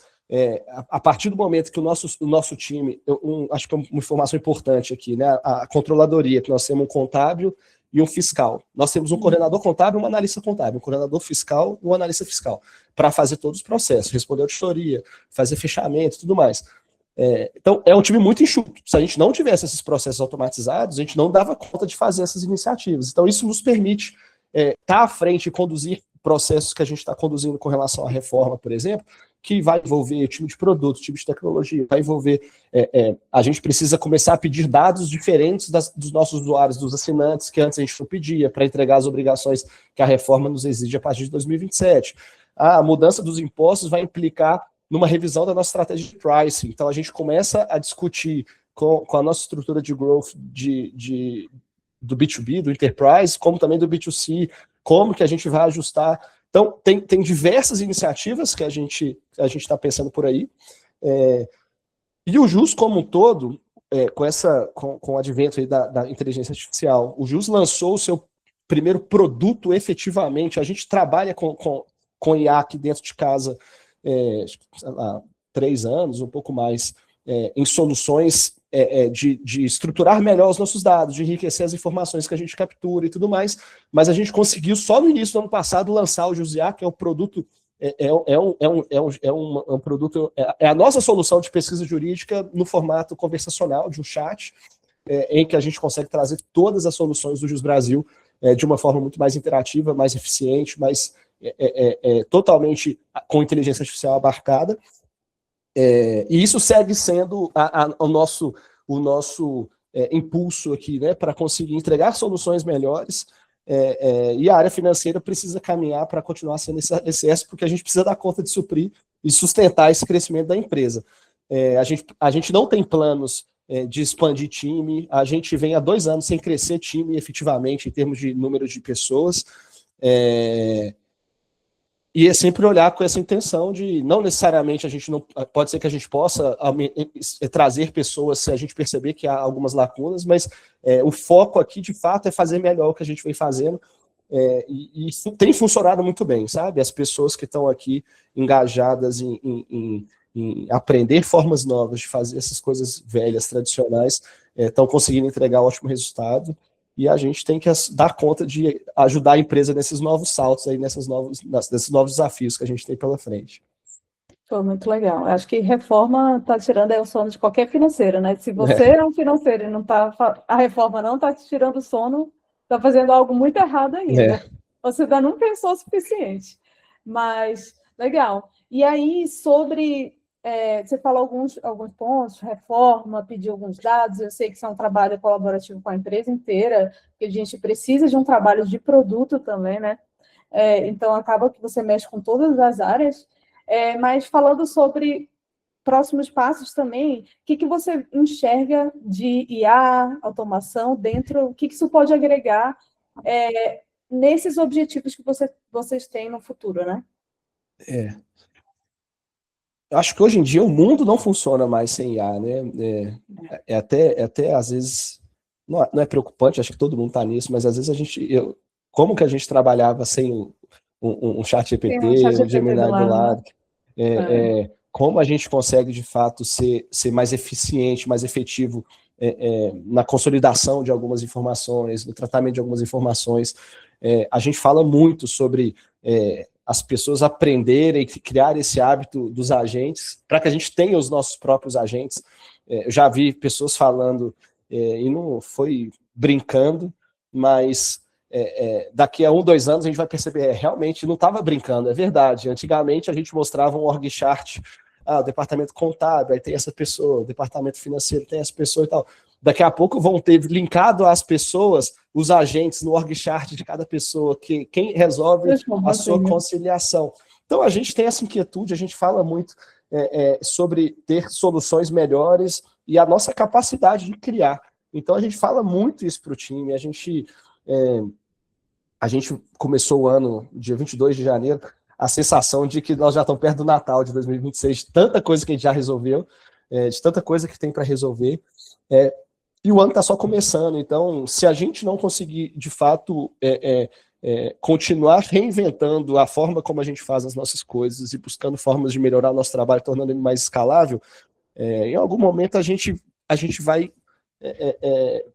a partir do momento que o nosso time, acho que é uma informação importante aqui, né? A controladoria, que nós temos um contábil e um fiscal. Nós temos um coordenador contábil e um analista contábil, um coordenador fiscal e um analista fiscal, para fazer todos os processos, responder auditoria, fazer fechamento e tudo mais. Então, é um time muito enxuto. Se a gente não tivesse esses processos automatizados, a gente não dava conta de fazer essas iniciativas. Então, isso nos permite estar à frente e conduzir processos que a gente está conduzindo com relação à reforma, por exemplo, que vai envolver time de produto, time de tecnologia, vai envolver... a gente precisa começar a pedir dados diferentes dos nossos usuários, dos assinantes, que antes a gente não pedia, para entregar as obrigações que a reforma nos exige a partir de 2027. A mudança dos impostos vai implicar numa revisão da nossa estratégia de pricing. Então, a gente começa a discutir com a nossa estrutura de growth do B2B, do enterprise, como também do B2C, como que a gente vai ajustar. Então, tem diversas iniciativas que a gente está pensando por aí. E o JUS, como um todo, com o advento aí da inteligência artificial, o JUS lançou o seu primeiro produto efetivamente. A gente trabalha com IA aqui dentro de casa, sei lá, 3 anos, um pouco mais, em soluções de estruturar melhor os nossos dados, de enriquecer as informações que a gente captura e tudo mais, mas a gente conseguiu só no início do ano passado lançar o JUSIA, que é um produto, um produto, é a nossa solução de pesquisa jurídica no formato conversacional, de um chat, em que a gente consegue trazer todas as soluções do JUS Brasil de uma forma muito mais interativa, mais eficiente, mais totalmente com inteligência artificial abarcada, e isso segue sendo o nosso impulso aqui, né, para conseguir entregar soluções melhores, e a área financeira precisa caminhar para continuar sendo esse alicerce, porque a gente precisa dar conta de suprir e sustentar esse crescimento da empresa. A gente não tem planos de expandir time, a gente vem há 2 anos sem crescer time efetivamente em termos de número de pessoas, e é sempre olhar com essa intenção de, não necessariamente a gente não... Pode ser que a gente possa trazer pessoas se a gente perceber que há algumas lacunas, mas o foco aqui, de fato, é fazer melhor o que a gente vem fazendo, e isso tem funcionado muito bem, sabe? As pessoas que estão aqui engajadas em aprender formas novas de fazer essas coisas velhas, tradicionais, estão conseguindo entregar um ótimo resultado. E a gente tem que dar conta de ajudar a empresa nesses novos saltos, aí, nesses novos desafios que a gente tem pela frente. Foi muito legal. Acho que reforma está tirando aí o sono de qualquer financeiro, né? Se você é um financeiro e não tá, a reforma não está te tirando o sono, está fazendo algo muito errado ainda. Você ainda não pensou o suficiente. Mas, legal. E aí, você falou alguns pontos, reforma, pediu alguns dados, eu sei que isso é um trabalho colaborativo com a empresa inteira, que a gente precisa de um trabalho de produto também, né? Então, acaba que você mexe com todas as áreas, mas falando sobre próximos passos também, o que você enxerga de IA, automação, dentro, o que isso pode agregar nesses objetivos que vocês têm no futuro, né? Eu acho que hoje em dia o mundo não funciona mais sem IA, né? Até às vezes, não é preocupante, acho que todo mundo está nisso, mas às vezes como que a gente trabalhava sem um chat Tem um GPT, chat um GPT do Gemini do lado, né? lado, como a gente consegue de fato ser mais eficiente, mais efetivo na consolidação de algumas informações, no tratamento de algumas informações. A gente fala muito sobre as pessoas aprenderem e criar esse hábito dos agentes, para que a gente tenha os nossos próprios agentes. Eu já vi pessoas falando, e não foi brincando, mas daqui a 1, 2 anos a gente vai perceber, realmente não estava brincando, é verdade. Antigamente a gente mostrava um org chart, o departamento contábil, aí tem essa pessoa, o departamento financeiro tem essa pessoa e tal. Daqui a pouco vão ter linkado às pessoas os agentes no org chart de cada pessoa, quem resolve a sua conciliação. Então a gente tem essa inquietude, a gente fala muito sobre ter soluções melhores e a nossa capacidade de criar. Então a gente fala muito isso para o time, a gente começou o ano, dia 22 de janeiro, a sensação de que nós já estamos perto do Natal de 2026, de tanta coisa que a gente já resolveu, de tanta coisa que tem para resolver, e o ano está só começando. Então, se a gente não conseguir, de fato, continuar reinventando a forma como a gente faz as nossas coisas e buscando formas de melhorar o nosso trabalho, tornando ele mais escalável, em algum momento a gente vai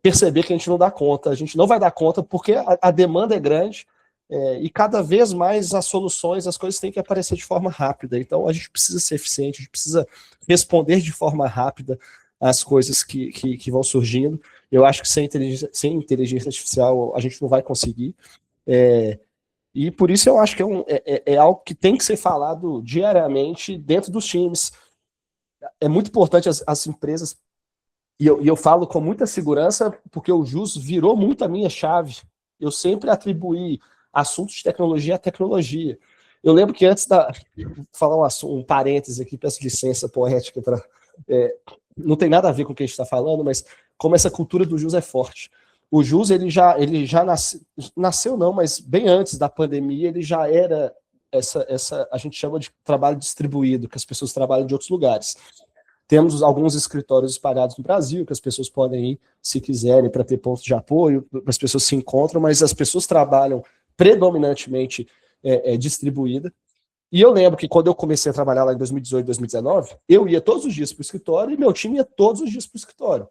perceber que a gente não dá conta. A gente não vai dar conta porque a demanda é grande e cada vez mais as soluções, as coisas têm que aparecer de forma rápida. Então a gente precisa ser eficiente, a gente precisa responder de forma rápida às coisas que vão surgindo. Eu acho que sem inteligência artificial a gente não vai conseguir. E por isso eu acho que é algo que tem que ser falado diariamente dentro dos times. É muito importante as empresas, e eu falo com muita segurança, porque o JUS virou muito a minha chave. Eu sempre atribuí assuntos de tecnologia à tecnologia. Eu lembro que antes vou falar um parêntese aqui, peço licença poética, não tem nada a ver com o que a gente está falando, mas como essa cultura do JUS é forte. O JUS, ele já nasceu não, mas bem antes da pandemia, ele já era a gente chama de trabalho distribuído, que as pessoas trabalham de outros lugares. Temos alguns escritórios espalhados no Brasil, que as pessoas podem ir, se quiserem, para ter pontos de apoio, as pessoas se encontram, mas as pessoas trabalham predominantemente distribuída. E eu lembro que quando eu comecei a trabalhar lá em 2018, 2019, eu ia todos os dias para o escritório e meu time ia todos os dias para o escritório.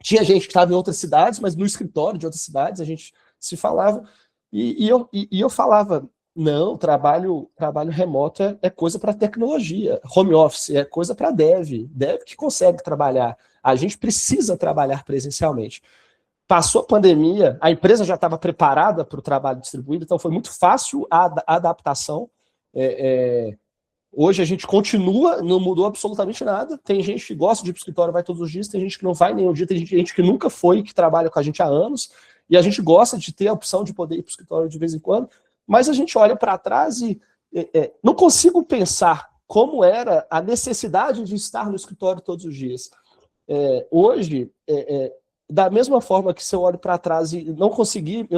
Tinha gente que estava em outras cidades, mas no escritório de outras cidades a gente se falava, e eu falava, não, trabalho remoto é coisa para tecnologia, home office é coisa para dev que consegue trabalhar, a gente precisa trabalhar presencialmente. Passou a pandemia, a empresa já estava preparada para o trabalho distribuído, então foi muito fácil a adaptação. Hoje a gente continua, não mudou absolutamente nada. Tem gente que gosta de ir para o escritório, vai todos os dias, tem gente que não vai nenhum dia, tem gente que nunca foi, que trabalha com a gente há anos, e a gente gosta de ter a opção de poder ir para o escritório de vez em quando, mas a gente olha para trás e não consigo pensar como era a necessidade de estar no escritório todos os dias. Hoje, da mesma forma que se eu olho para trás e eu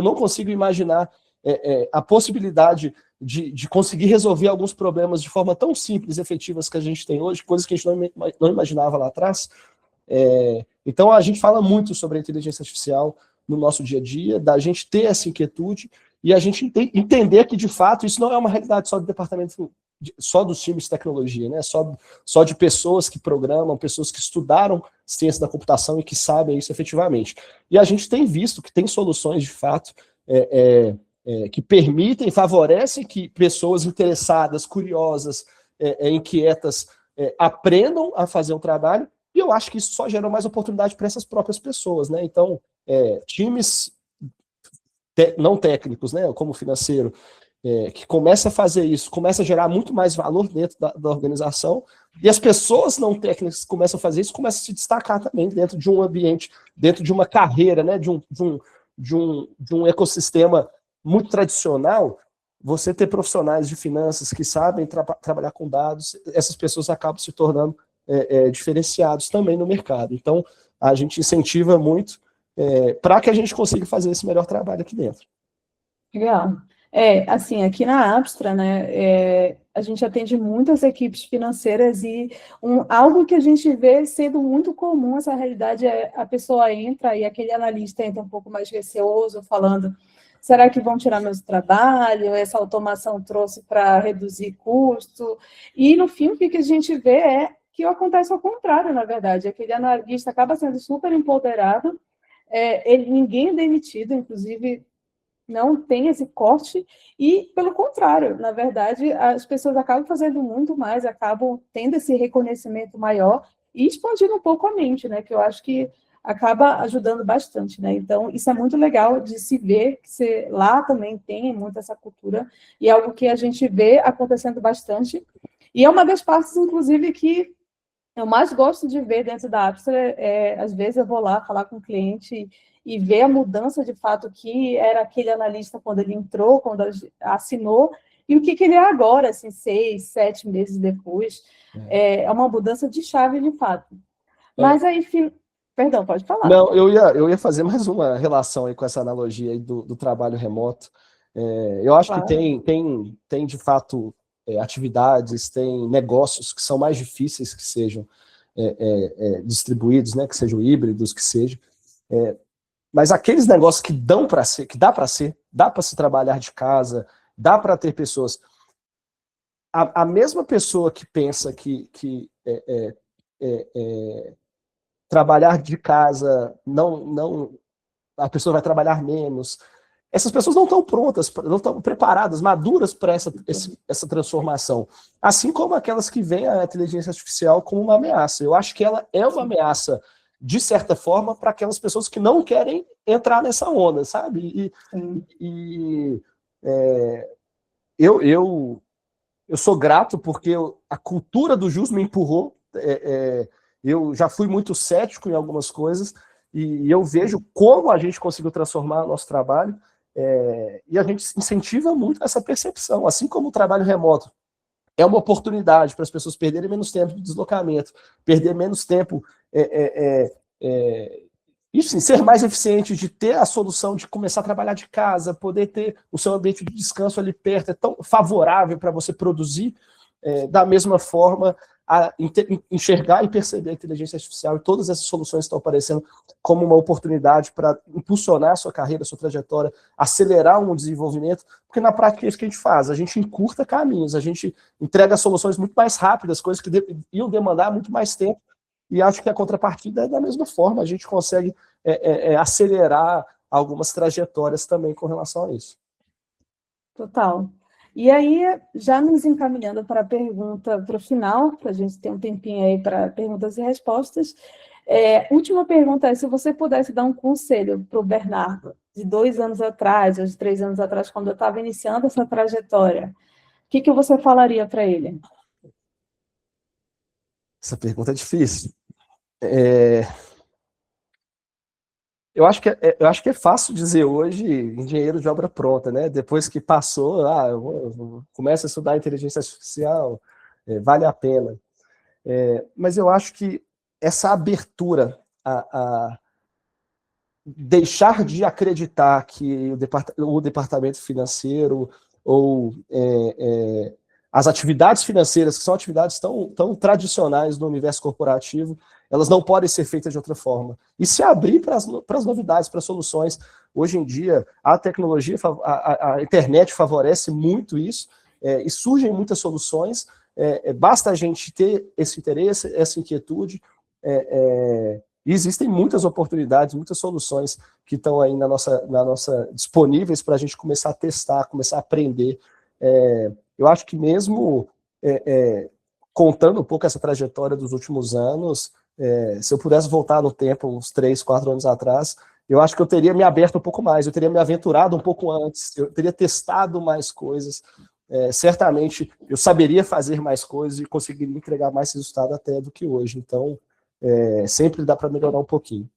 não consigo imaginar a possibilidade de conseguir resolver alguns problemas de forma tão simples e efetivas que a gente tem hoje, coisas que a gente não imaginava lá atrás. Então, a gente fala muito sobre a inteligência artificial no nosso dia a dia, da gente ter essa inquietude e a gente entender que, de fato, isso não é uma realidade só do departamento, só dos times de tecnologia, né? Só de pessoas que programam, pessoas que estudaram ciência da computação e que sabem isso efetivamente. E a gente tem visto que tem soluções, de fato, que permitem, favorecem que pessoas interessadas, curiosas, inquietas, aprendam a fazer o trabalho, e eu acho que isso só gera mais oportunidade para essas próprias pessoas, né? Então, times não técnicos, né, como financeiro, que começa a fazer isso, começa a gerar muito mais valor dentro da organização, e as pessoas não técnicas que começam a fazer isso, começam a se destacar também dentro de um ambiente, dentro de uma carreira, né, de um ecossistema muito tradicional. Você ter profissionais de finanças que sabem trabalhar com dados, essas pessoas acabam se tornando diferenciados também no mercado. Então, a gente incentiva muito para que a gente consiga fazer esse melhor trabalho aqui dentro. Legal. Assim, aqui na Abstra, né, a gente atende muitas equipes financeiras e algo que a gente vê sendo muito comum, essa realidade, é a pessoa entra e aquele analista entra um pouco mais receoso, falando, será que vão tirar meu trabalho? Essa automação trouxe para reduzir custo? E, no fim, o que a gente vê é que acontece ao contrário, na verdade. Aquele analista acaba sendo super empoderado, ninguém é demitido, inclusive não tem esse corte, e, pelo contrário, na verdade, as pessoas acabam fazendo muito mais, acabam tendo esse reconhecimento maior e expandindo um pouco a mente, né? Que eu acho que acaba ajudando bastante, né? Então, isso é muito legal de se ver, que lá também tem muito essa cultura, e é algo que a gente vê acontecendo bastante, e é uma das partes, inclusive, que eu mais gosto de ver dentro da Apstra, às vezes eu vou lá falar com o cliente e ver a mudança de fato que era aquele analista quando ele entrou, quando assinou, e o que ele é agora, assim, 6, 7 meses depois. É uma mudança de chave de fato. É. Mas aí, perdão, pode falar. Não, eu ia fazer mais uma relação aí com essa analogia aí do trabalho remoto. Eu acho que Claro. tem de fato atividades, tem negócios que são mais difíceis que sejam distribuídos, né, que sejam híbridos, que sejam. Mas aqueles negócios que dão para ser, que dá para se trabalhar de casa, dá para ter pessoas. A mesma pessoa que pensa que trabalhar de casa não a pessoa vai trabalhar menos. Essas pessoas não estão prontas, não estão preparadas, maduras para essa transformação. Assim como aquelas que veem a inteligência artificial como uma ameaça. Eu acho que ela é uma ameaça, de certa forma, para aquelas pessoas que não querem entrar nessa onda, sabe? Eu sou grato porque a cultura do jus me empurrou. Eu já fui muito cético em algumas coisas, e eu vejo como a gente conseguiu transformar o nosso trabalho, e a gente incentiva muito essa percepção, assim como o trabalho remoto é uma oportunidade para as pessoas perderem menos tempo de deslocamento, perder menos tempo, isso sim, ser mais eficiente, de ter a solução de começar a trabalhar de casa, poder ter o seu ambiente de descanso ali perto, é tão favorável para você produzir, da mesma forma, a enxergar e perceber a inteligência artificial e todas essas soluções que estão aparecendo como uma oportunidade para impulsionar a sua carreira, a sua trajetória, acelerar um desenvolvimento, porque na prática é isso que a gente faz, a gente encurta caminhos, a gente entrega soluções muito mais rápidas, coisas que iam demandar muito mais tempo, e acho que a contrapartida é da mesma forma, a gente consegue acelerar algumas trajetórias também com relação a isso. Total. E aí, já nos encaminhando para a pergunta, para o final, para a gente ter um tempinho aí para perguntas e respostas, última pergunta é, se você pudesse dar um conselho para o Bernardo, de 2 anos atrás, ou de 3 anos atrás, quando eu estava iniciando essa trajetória, o que você falaria para ele? Essa pergunta é difícil. Eu acho que é fácil dizer hoje engenheiro de obra pronta, né? Depois que passou, começa a estudar inteligência artificial, vale a pena. Mas eu acho que essa abertura a deixar de acreditar que o departamento financeiro ou as atividades financeiras, que são atividades tão tradicionais no universo corporativo, elas não podem ser feitas de outra forma. E se abrir para as novidades, para as soluções. Hoje em dia, a tecnologia, a internet favorece muito isso, e surgem muitas soluções, basta a gente ter esse interesse, essa inquietude, e existem muitas oportunidades, muitas soluções que estão aí na nossa disponíveis para a gente começar a testar, começar a aprender. Eu acho que mesmo contando um pouco essa trajetória dos últimos anos, se eu pudesse voltar no tempo, uns 3, 4 anos atrás, eu acho que eu teria me aberto um pouco mais, eu teria me aventurado um pouco antes, eu teria testado mais coisas, certamente eu saberia fazer mais coisas e conseguiria entregar mais resultado até do que hoje. Então, sempre dá para melhorar um pouquinho.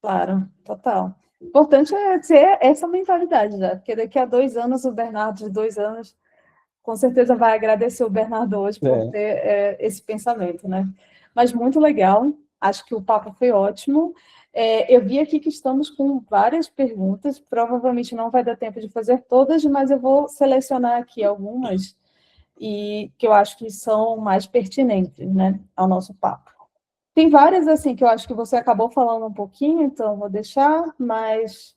Claro, total. O importante é ter essa mentalidade já, porque daqui a 2 anos, o Bernardo de 2 anos, com certeza vai agradecer o Bernardo hoje por ter esse pensamento, né? Mas muito legal. Acho que o papo foi ótimo. Eu vi aqui que estamos com várias perguntas, provavelmente não vai dar tempo de fazer todas, mas eu vou selecionar aqui algumas e que eu acho que são mais pertinentes, né, ao nosso papo. Tem várias, assim, que eu acho que você acabou falando um pouquinho, então eu vou deixar, mas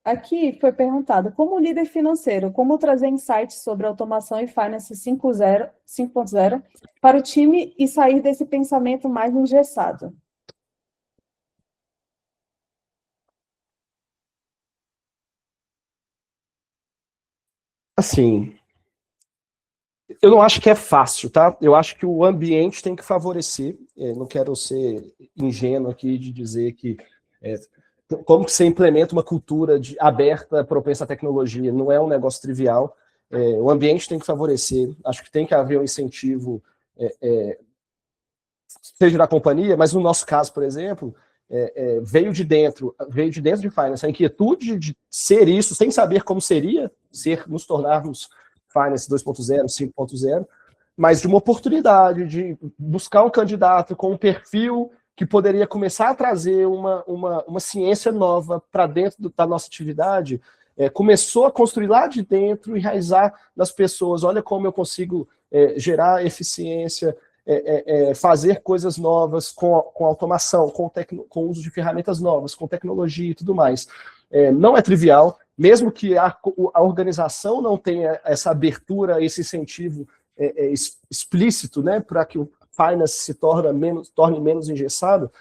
aqui foi perguntado, como líder financeiro, como trazer insights sobre automação e finance 5.0 para o time e sair desse pensamento mais engessado? Assim, eu não acho que é fácil, tá? Eu acho que o ambiente tem que favorecer. Não quero ser ingênuo aqui de dizer que é, como que você implementa uma cultura aberta, propensa à tecnologia. Não é um negócio trivial. O ambiente tem que favorecer. Acho que tem que haver um incentivo, seja da companhia, mas no nosso caso, por exemplo, veio de dentro de finance, a inquietude de ser isso, sem saber como seria nos tornarmos finance 2.0, 5.0, mas de uma oportunidade de buscar um candidato com um perfil que poderia começar a trazer uma ciência nova para dentro da nossa atividade, começou a construir lá de dentro, enraizar nas pessoas, olha como eu consigo gerar eficiência, fazer coisas novas com automação, com o uso de ferramentas novas, com tecnologia e tudo mais. Não é trivial, mesmo que a organização não tenha essa abertura, esse incentivo explícito, né, para que o finance se torne menos engessado,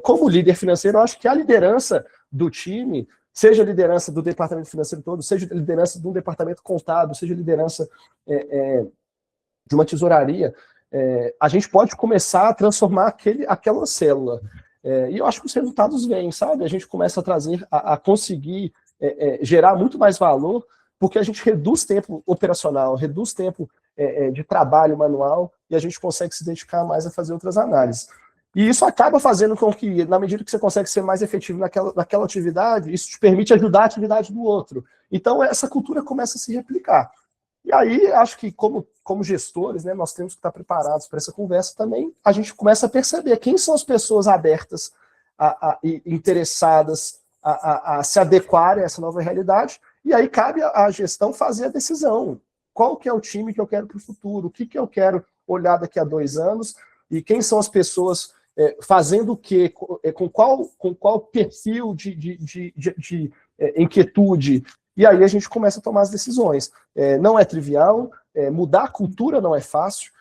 como líder financeiro, eu acho que a liderança do time, seja a liderança do departamento financeiro todo, seja a liderança de um departamento contábil, seja a liderança de uma tesouraria, a gente pode começar a transformar aquela célula. E eu acho que os resultados vêm, sabe? A gente começa a trazer, a conseguir gerar muito mais valor, porque a gente reduz tempo operacional, reduz tempo de trabalho manual, e a gente consegue se dedicar mais a fazer outras análises. E isso acaba fazendo com que, na medida que você consegue ser mais efetivo naquela atividade, isso te permite ajudar a atividade do outro. Então, essa cultura começa a se replicar. E aí, acho que como gestores, né, nós temos que estar preparados para essa conversa também. A gente começa a perceber quem são as pessoas abertas e interessadas a se adequarem a essa nova realidade. E aí cabe à gestão fazer a decisão. Qual que é o time que eu quero para o futuro? O que eu quero olhar daqui a 2 anos? E quem são as pessoas fazendo o quê? Com qual perfil de inquietude? E aí a gente começa a tomar as decisões. Não é trivial, mudar a cultura não é fácil,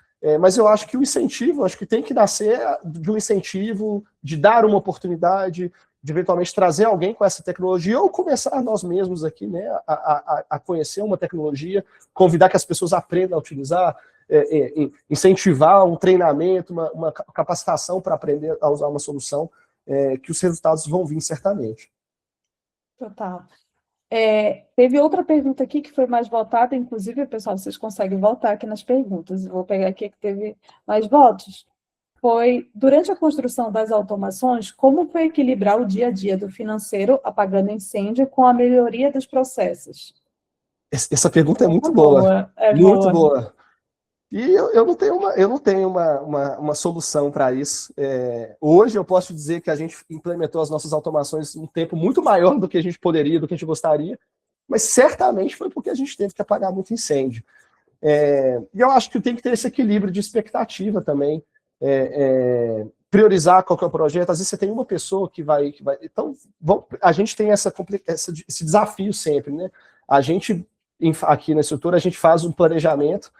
mas eu acho que o incentivo, acho que tem que nascer de um incentivo, de dar uma oportunidade, de eventualmente trazer alguém com essa tecnologia, ou começar nós mesmos aqui, né, a conhecer uma tecnologia, convidar que as pessoas aprendam a utilizar, incentivar um treinamento, uma capacitação para aprender a usar uma solução, que os resultados vão vir certamente. Total. Teve outra pergunta aqui que foi mais votada, inclusive, pessoal, vocês conseguem voltar aqui nas perguntas. Eu vou pegar aqui que teve mais votos. Foi, durante a construção das automações, como foi equilibrar o dia a dia do financeiro apagando incêndio com a melhoria dos processos? Essa pergunta é muito boa. Muito boa. E eu não tenho uma solução para isso. Hoje eu posso dizer que a gente implementou as nossas automações em um tempo muito maior do que a gente poderia, do que a gente gostaria, mas certamente foi porque a gente teve que apagar muito incêndio. E eu acho que tem que ter esse equilíbrio de expectativa também. Priorizar qual que é o projeto. Às vezes você tem uma pessoa que vai. Então, a gente tem esse desafio sempre, né? A gente, aqui na estrutura, a gente faz um planejamento.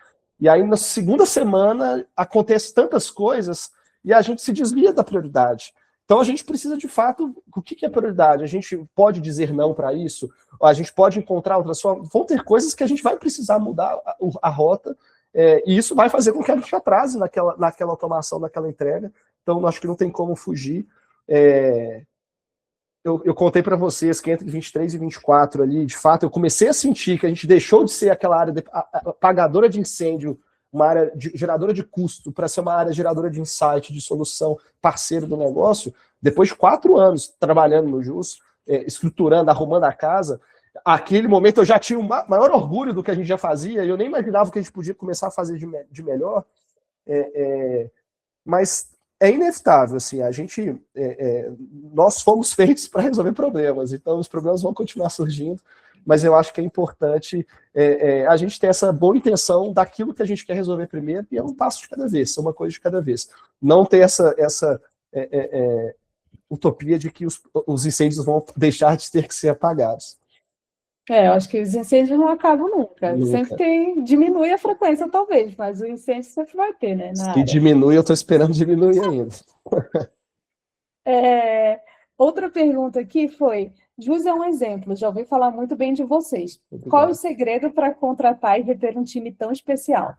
E aí, na segunda semana, acontece tantas coisas e a gente se desvia da prioridade. Então, a gente precisa, de fato, o que é prioridade? A gente pode dizer não para isso? Ou a gente pode encontrar outras formas? Vão ter coisas que a gente vai precisar mudar a rota, e isso vai fazer com que a gente atrase naquela automação, naquela entrega. Então, acho que não tem como fugir. Eu contei para vocês que entre 23 e 24 ali, de fato, eu comecei a sentir que a gente deixou de ser aquela área apagadora de incêndio, uma área geradora de custo, para ser uma área geradora de insight, de solução, parceiro do negócio, depois de 4 anos trabalhando no JUS, estruturando, arrumando a casa. Aquele momento eu já tinha o maior orgulho do que a gente já fazia, e eu nem imaginava que a gente podia começar a fazer de melhor. mas é inevitável, assim, nós fomos feitos para resolver problemas, então os problemas vão continuar surgindo, mas eu acho que é importante a gente ter essa boa intenção daquilo que a gente quer resolver primeiro, e é um passo de cada vez, é uma coisa de cada vez. Não ter essa utopia de que os incêndios vão deixar de ter que ser apagados. Eu acho que os incêndios não acabam nunca. Sempre Nunca. diminui a frequência, talvez, mas o incêndio sempre vai ter, né, na Se área. diminui, eu estou esperando diminuir ainda. Outra pergunta aqui foi: Jus é um exemplo, já ouvi falar muito bem de vocês. Obrigado. Qual é o segredo para contratar e reter um time tão especial?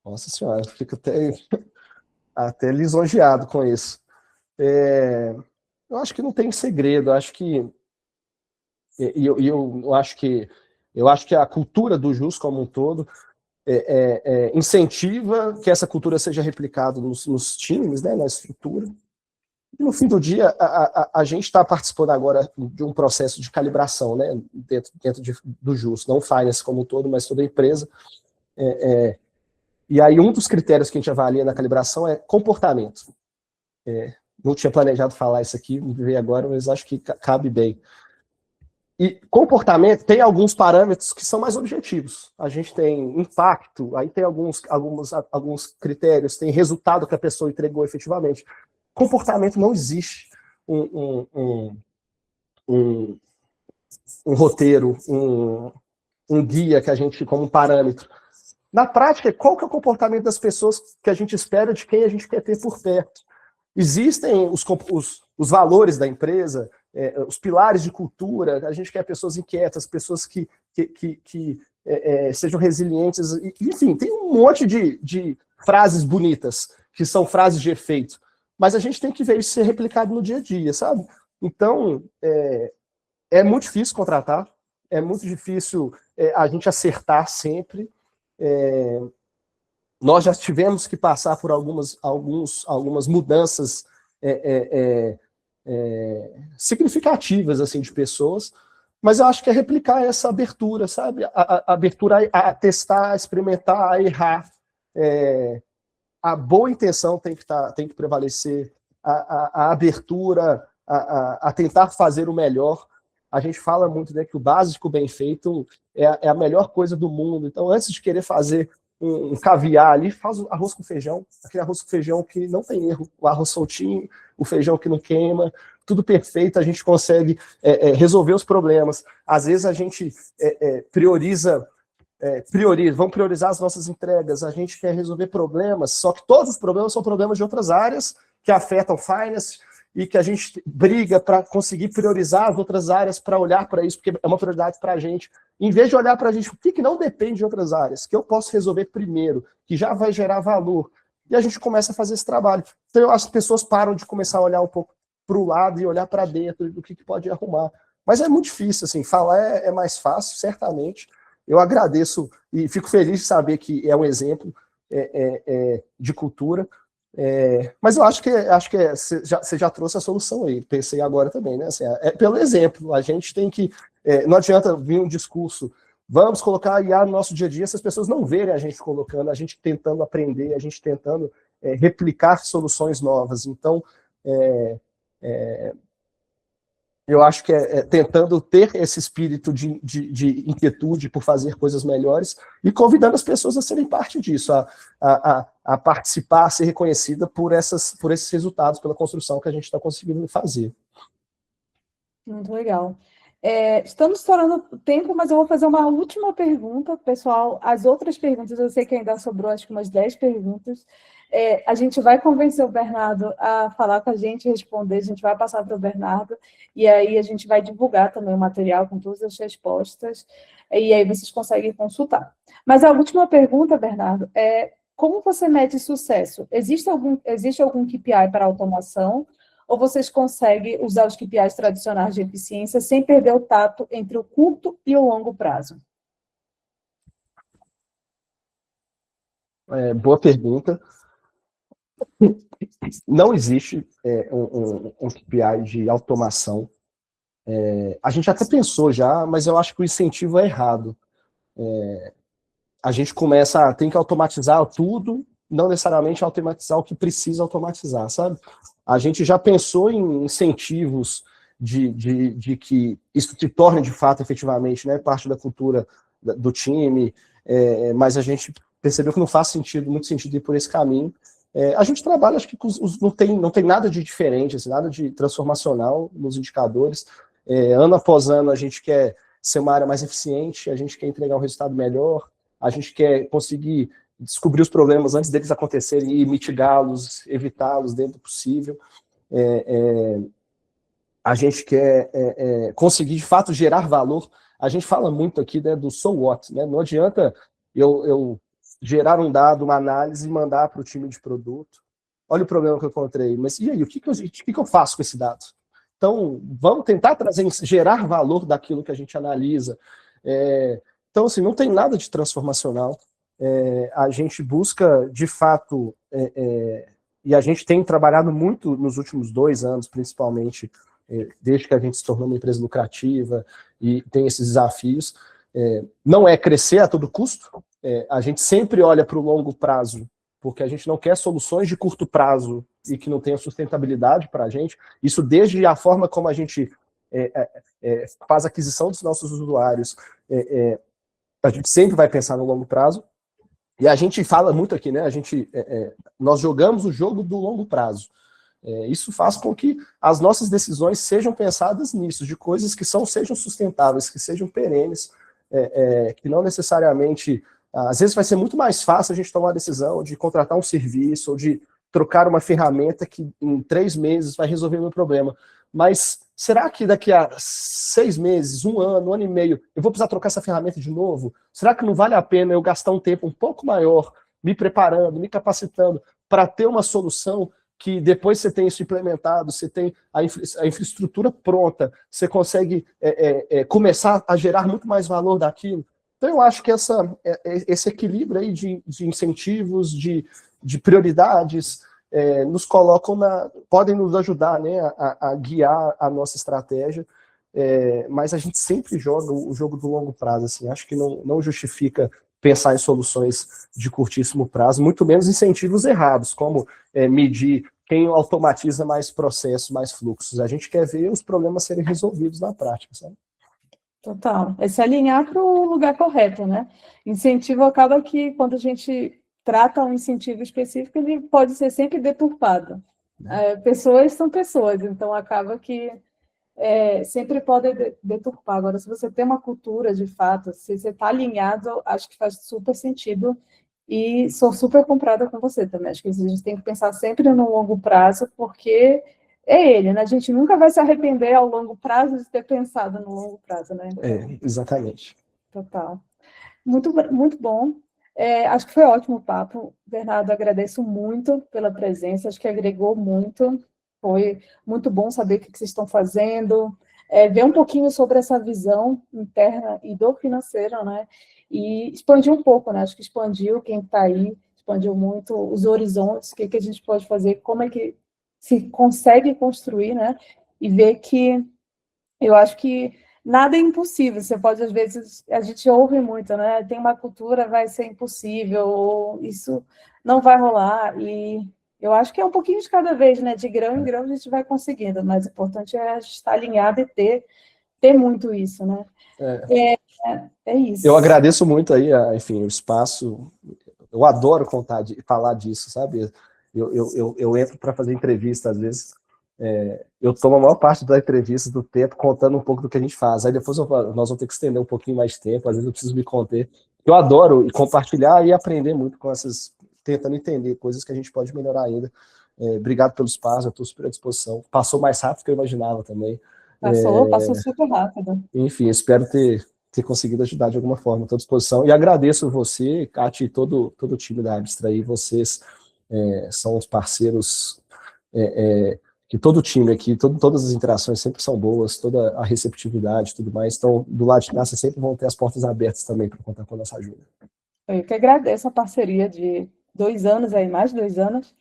Nossa Senhora, fico até lisonjeado com isso. Eu acho que não tem segredo, eu acho que a cultura do Jus como um todo incentiva que essa cultura seja replicada nos times, né, na estrutura. E no fim do dia, a gente está participando agora de um processo de calibração, né, dentro do Jus, não o Finance como um todo, mas toda a empresa. E aí um dos critérios que a gente avalia na calibração é comportamento. Não tinha planejado falar isso aqui, me veio agora, mas acho que cabe bem. E comportamento tem alguns parâmetros que são mais objetivos. A gente tem impacto, aí tem alguns critérios, tem resultado que a pessoa entregou efetivamente. Comportamento não existe um roteiro, um guia que a gente, como um parâmetro. Na prática, qual que é o comportamento das pessoas que a gente espera de quem a gente quer ter por perto? Existem os valores da empresa, os pilares de cultura, a gente quer pessoas inquietas, pessoas que sejam resilientes, enfim, tem um monte de frases bonitas, que são frases de efeito, mas a gente tem que ver isso ser replicado no dia a dia, sabe? Então, é muito difícil contratar, é muito difícil a gente acertar sempre, nós já tivemos que passar por algumas mudanças significativas assim, de pessoas, mas eu acho que é replicar essa abertura, sabe? A abertura a testar, a experimentar, a errar. A boa intenção tem que prevalecer, a abertura a tentar fazer o melhor. A gente fala muito, né, que o básico bem feito é a melhor coisa do mundo. Então, antes de querer fazer um caviar ali, faz o arroz com feijão, aquele arroz com feijão que não tem erro, o arroz soltinho, o feijão que não queima, tudo perfeito, a gente consegue resolver os problemas. Às vezes a gente prioriza, vamos priorizar as nossas entregas, a gente quer resolver problemas, só que todos os problemas são problemas de outras áreas que afetam finance, e que a gente briga para conseguir priorizar as outras áreas para olhar para isso, porque é uma prioridade para a gente, em vez de olhar para a gente o que não depende de outras áreas, que eu posso resolver primeiro, que já vai gerar valor, e a gente começa a fazer esse trabalho. Então as pessoas param de começar a olhar um pouco para o lado e olhar para dentro do que pode arrumar. Mas é muito difícil, assim, falar é mais fácil, certamente. Eu agradeço e fico feliz de saber que é um exemplo de cultura. Mas eu acho que você já trouxe a solução aí, pensei agora também, né? Assim, pelo exemplo, a gente tem que. Não adianta vir um discurso, vamos colocar IA no nosso dia a dia, se as pessoas não verem a gente colocando, a gente tentando aprender, a gente tentando replicar soluções novas. Então, eu acho que tentando ter esse espírito de inquietude por fazer coisas melhores e convidando as pessoas a serem parte disso, a participar, a ser reconhecida por esses resultados, pela construção que a gente está conseguindo fazer. Muito legal. Estamos estourando o tempo, mas eu vou fazer uma última pergunta, pessoal. As outras perguntas, eu sei que ainda sobrou acho que umas 10 perguntas. A gente vai convencer o Bernardo a falar com a gente, responder, a gente vai passar para o Bernardo, e aí a gente vai divulgar também o material com todas as respostas, e aí vocês conseguem consultar. Mas a última pergunta, Bernardo, como você mede sucesso? Existe algum KPI para automação, ou vocês conseguem usar os KPIs tradicionais de eficiência sem perder o tato entre o curto e o longo prazo? Boa pergunta. Não existe um KPI de automação. A gente até pensou já, mas eu acho que o incentivo é errado. A gente tem que automatizar tudo, não necessariamente automatizar o que precisa automatizar, sabe? A gente já pensou em incentivos de que isso se torne, de fato, efetivamente, né, parte da cultura do time, mas a gente percebeu que não faz muito sentido ir por esse caminho. A gente trabalha, acho que não tem nada de diferente, assim, nada de transformacional nos indicadores. Ano após ano, a gente quer ser uma área mais eficiente, a gente quer entregar um resultado melhor, a gente quer conseguir descobrir os problemas antes deles acontecerem e mitigá-los, evitá-los dentro do possível. A gente quer conseguir, de fato, gerar valor. A gente fala muito aqui, né, do so what, né? Não adianta eu gerar um dado, uma análise e mandar para o time de produto. Olha o problema que eu encontrei, mas e aí, o que eu faço com esse dado? Então, vamos tentar gerar valor daquilo que a gente analisa. Então, assim, não tem nada de transformacional. A gente busca, de fato, e a gente tem trabalhado muito nos últimos 2 anos, principalmente, desde que a gente se tornou uma empresa lucrativa e tem esses desafios, não é crescer a todo custo, a gente sempre olha para o longo prazo, porque a gente não quer soluções de curto prazo e que não tenham sustentabilidade para a gente, isso desde a forma como a gente faz a aquisição dos nossos usuários, a gente sempre vai pensar no longo prazo, e a gente fala muito aqui, né? Nós jogamos o jogo do longo prazo. Isso faz com que as nossas decisões sejam pensadas nisso, de coisas que sejam sustentáveis, que sejam perenes, que não necessariamente... Às vezes vai ser muito mais fácil a gente tomar a decisão de contratar um serviço ou de trocar uma ferramenta que em 3 meses vai resolver o meu problema. Mas será que daqui a 6 meses, 1 ano, 1 ano e meio, eu vou precisar trocar essa ferramenta de novo? Será que não vale a pena eu gastar um tempo um pouco maior, me preparando, me capacitando, para ter uma solução que depois você tem isso implementado, você tem a infraestrutura pronta, você consegue começar a gerar muito mais valor daquilo? Então, eu acho que esse equilíbrio aí de incentivos, de prioridades, nos colocam podem nos ajudar, né, a guiar a nossa estratégia, mas a gente sempre joga o jogo do longo prazo, assim, acho que não justifica pensar em soluções de curtíssimo prazo, muito menos incentivos errados, como medir quem automatiza mais processos, mais fluxos. A gente quer ver os problemas serem resolvidos na prática, sabe? Total. É se alinhar para o lugar correto, né? Incentivo acaba que, quando a gente trata um incentivo específico, ele pode ser sempre deturpado. Pessoas são pessoas, então acaba que sempre pode deturpar. Agora, se você tem uma cultura, de fato, se você está alinhado, acho que faz super sentido, e sou super comprada com você também. Acho que a gente tem que pensar sempre no longo prazo, porque ele, né? A gente nunca vai se arrepender ao longo prazo de ter pensado no longo prazo, né? Exatamente. Total. Muito, muito bom. Acho que foi ótimo o papo. Bernardo, agradeço muito pela presença, acho que agregou muito. Foi muito bom saber o que vocês estão fazendo, ver um pouquinho sobre essa visão interna e do financeiro, né? E expandir um pouco, né? Acho que expandiu quem está aí, expandiu muito os horizontes, o que a gente pode fazer, como é que se consegue construir, né? E ver que eu acho que nada é impossível. Você pode, às vezes, a gente ouve muito, né? Tem uma cultura, vai ser impossível, ou isso não vai rolar. E eu acho que é um pouquinho de cada vez, né? De grão em grão a gente vai conseguindo, mas o importante é a gente estar alinhado e ter muito isso, né? É isso. Eu agradeço muito aí, enfim, o espaço. Eu adoro falar disso, sabe? Eu entro para fazer entrevista, às vezes, eu tomo a maior parte da entrevista do tempo contando um pouco do que a gente faz. Aí depois nós vamos ter que estender um pouquinho mais de tempo, às vezes eu preciso me conter. Eu adoro compartilhar e aprender muito tentando entender coisas que a gente pode melhorar ainda. Obrigado pelo espaço, eu estou super à disposição. Passou mais rápido do que eu imaginava também. Passou super rápido. Enfim, espero ter conseguido ajudar de alguma forma. Estou à disposição. E agradeço você, Kátia, e todo o time da Abstra aí. Vocês são os parceiros que todo o time aqui, todas as interações sempre são boas, toda a receptividade e tudo mais. Então, do lado de cá, vocês sempre vão ter as portas abertas também para contar com a nossa ajuda. Eu que agradeço a parceria de 2 anos, aí, mais de 2 anos.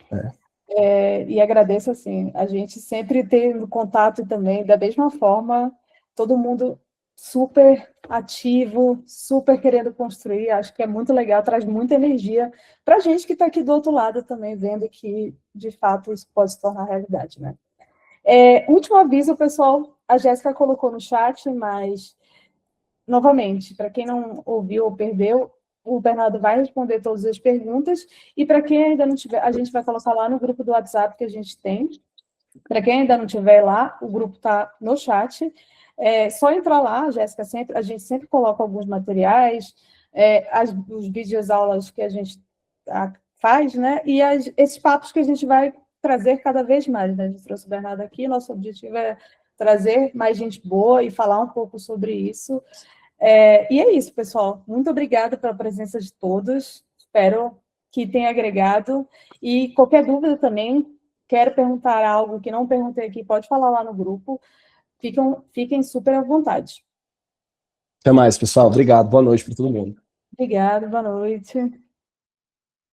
E agradeço, assim, a gente sempre tendo contato também, da mesma forma, todo mundo super ativo, super querendo construir, acho que é muito legal, traz muita energia para a gente que está aqui do outro lado também, vendo que, de fato, isso pode se tornar realidade, né? Último aviso, pessoal, a Jéssica colocou no chat, mas, novamente, para quem não ouviu ou perdeu, o Bernardo vai responder todas as perguntas, e para quem ainda não tiver, a gente vai colocar lá no grupo do WhatsApp que a gente tem. Para quem ainda não tiver lá, o grupo está no chat. Só entrar lá, Jéssica, a gente sempre coloca alguns materiais, os vídeos aulas que a gente faz, né? E esses papos que a gente vai trazer cada vez mais, né? A gente trouxe o Bernardo aqui, nosso objetivo é trazer mais gente boa e falar um pouco sobre isso. E é isso, pessoal. Muito obrigada pela presença de todos. Espero que tenha agregado. E qualquer dúvida também, quero perguntar algo que não perguntei aqui, pode falar lá no grupo. Fiquem super à vontade. Até mais, pessoal. Obrigado. Boa noite para todo mundo. Obrigada, boa noite.